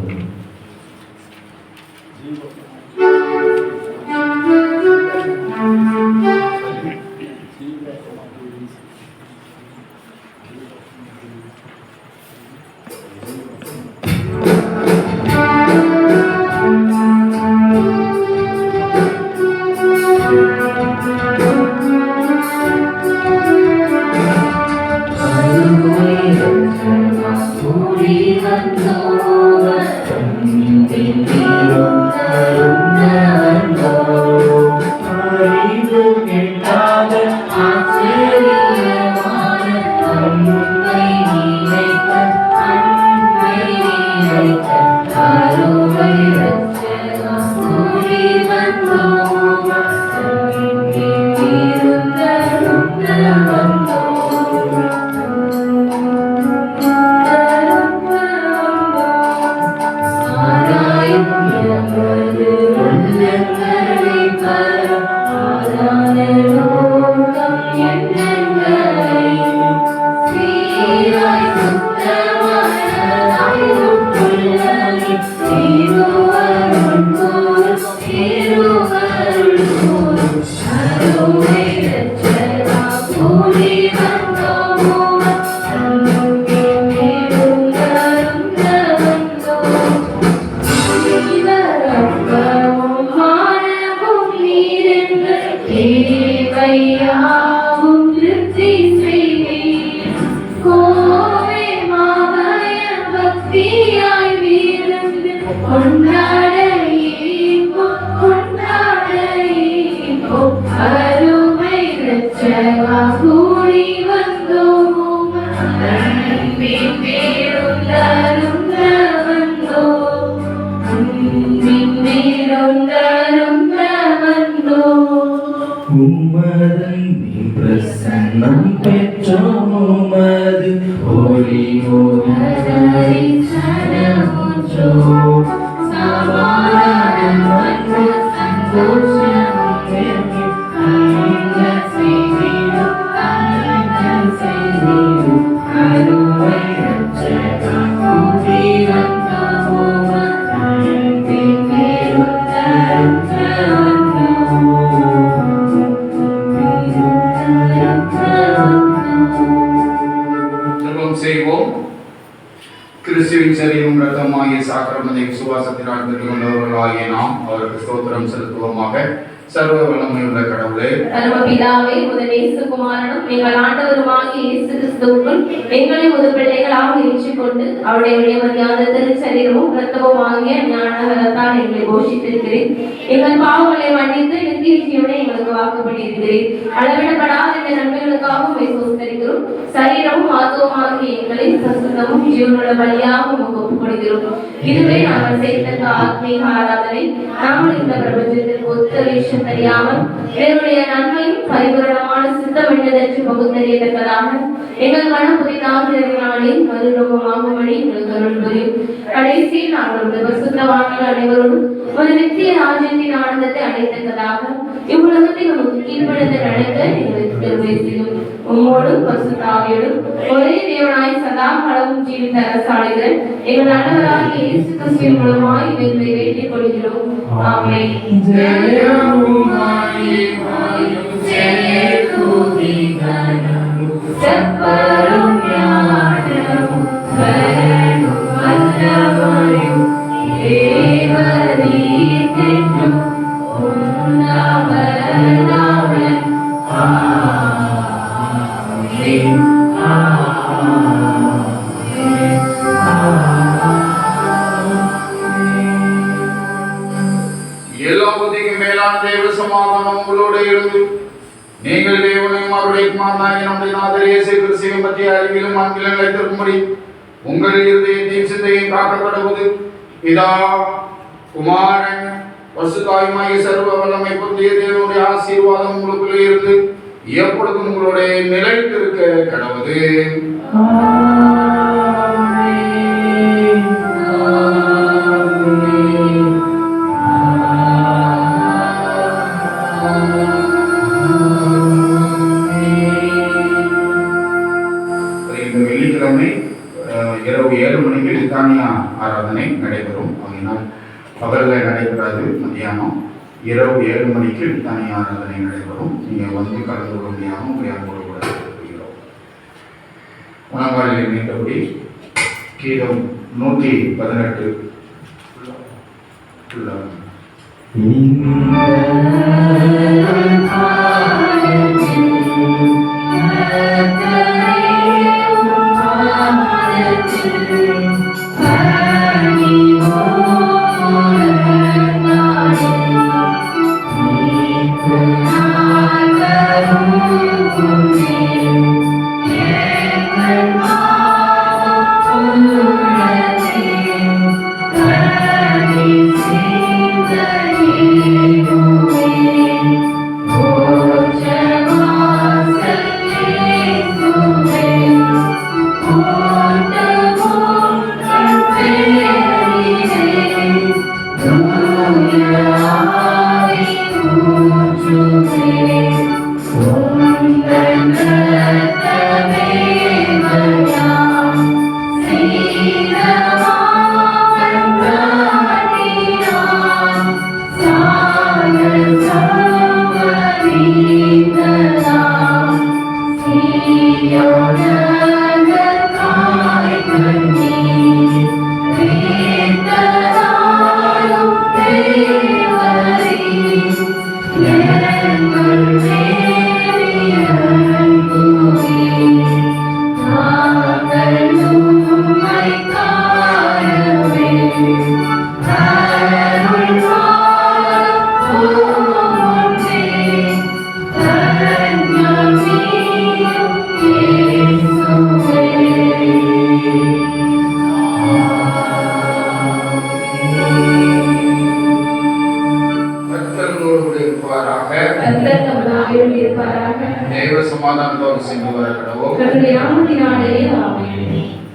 இரத்தமாகிய சாக்கிரமத்தை விசுவாசத்தினால் பெற்றுக்கொண்டவர்களாகிய நாம் அவருக்கு ஸ்தோத்திரம் செலுத்துவோமாக. சர்வ வல்லமையுள்ள கடவுளே, பரமபிதாவே, உமது நேசகுமாரனும் எங்கள் ஆண்டவருமாகிய இயேசு கிறிஸ்துவுக்குள் எங்களை உமது பிள்ளைகளாக ஏற்றுக்கொண்டு அவருடைய விலைமதியான திருச்சரீரமும் இரத்தமும் ஆகிய ஞானவரத்தால் எங்களை போஷித்திருக்கிறேன். எங்கள் பாவங்களை மன்னித்து நித்திய ஜீவனை எங்களுக்கு வாக்குப்பட்டிருக்கிறேன். அளவிடப்படாத இந்த நன்மைகளுக்காக உம்மை ஸ்தோத்திரிக்கிறோம். சரீரமும் ஆத்துவமாகிய எங்களை பரிசுத்தமும் ஜீவனுள்ள பலியாக உமக்கு ஒப்புக் கொடுக்கிறோம். இதுவே நாங்கள் செய்த ஆத்மீக ஆராதனை. நாங்கள் இந்த பிரபஞ்சத்திற்கு ஒத்த விஷயம் தெரியாமல் என்னுடைய நன்மையும் பரிபூரணமான சித்தம் என்னதென்று பகுத்தறியத்தக்கதாக எங்கள் மனம் புதிதாகிறதினாலே மறுரூபமாகும்படி எங்களுக்கு அருள் புரியும். கடைசியில் நாங்கள் பரிசுத்தவான்கள் அனைவரோடும் ஒரு நித்திய ராஜ்யத்தின் ஆனந்தத்தை அடைத்தக்கதாக இவ்வுலகத்தை நமக்கு கீழ்ப்படுத்த நடக்க எங்களுக்கு கிருபை செய்யும். உம்மோடும் பரிசுத்தாவியோடும் ஒரே தேவனாய் சதா காலமும் ஜீவித்த அரசாளுகிற எங்கள் ஆண்டவராகிய இயேசு கிறிஸ்துவின் மூலமாய் இவர்களை வேண்டிக் கொள்கிறோம். ஆமென். எல்லாவற்றையும் மேலான தேவ சமாதானம் உங்களோடு இருந்து நீங்கள் தேவனையும் அவருடைய குமாரனாகிய நம்முடைய நாதர் இயேசு கிறிஸ்துவின் பற்றிய அறிவிலும் அன்பிலும் நிலைத்திருக்கும்படி உங்கள் இருதயத்தையும் சிந்தையும் காக்கப்படுவது பிதா, குமாரன், பரிசுத்தாவியுமாகிய சர்வ வல்லமை பொருந்திய தேவனுடைய ஆசீர்வாதம் உங்களுக்குள்ளே இருந்து எப்பொழுதும் உங்களோட நிலைத்திருக்க கடவுது. வெள்ளிக்கிழமை இரவு 7 மணிக்கு லித்தானியா ஆராதனை நடைபெறும். அதனால் பகலில் நடைபெறாது, மத்தியானம் இரவு 7 மணிக்கு லித்தானியா ஆராதனை நடைபெறும். நீங்கள் வந்து கலந்து கொள்ள முடியாமல் உங்களை அன்போடு கூட கேட்டுக்கொள்கிறோம். உணவாளில் நீண்டபடி கீதம் 118 தேவ சமாதானத்தோடு சென்று வர கடவுள். கர்த்தருடைய நாமத்தினாலே ஆமென்.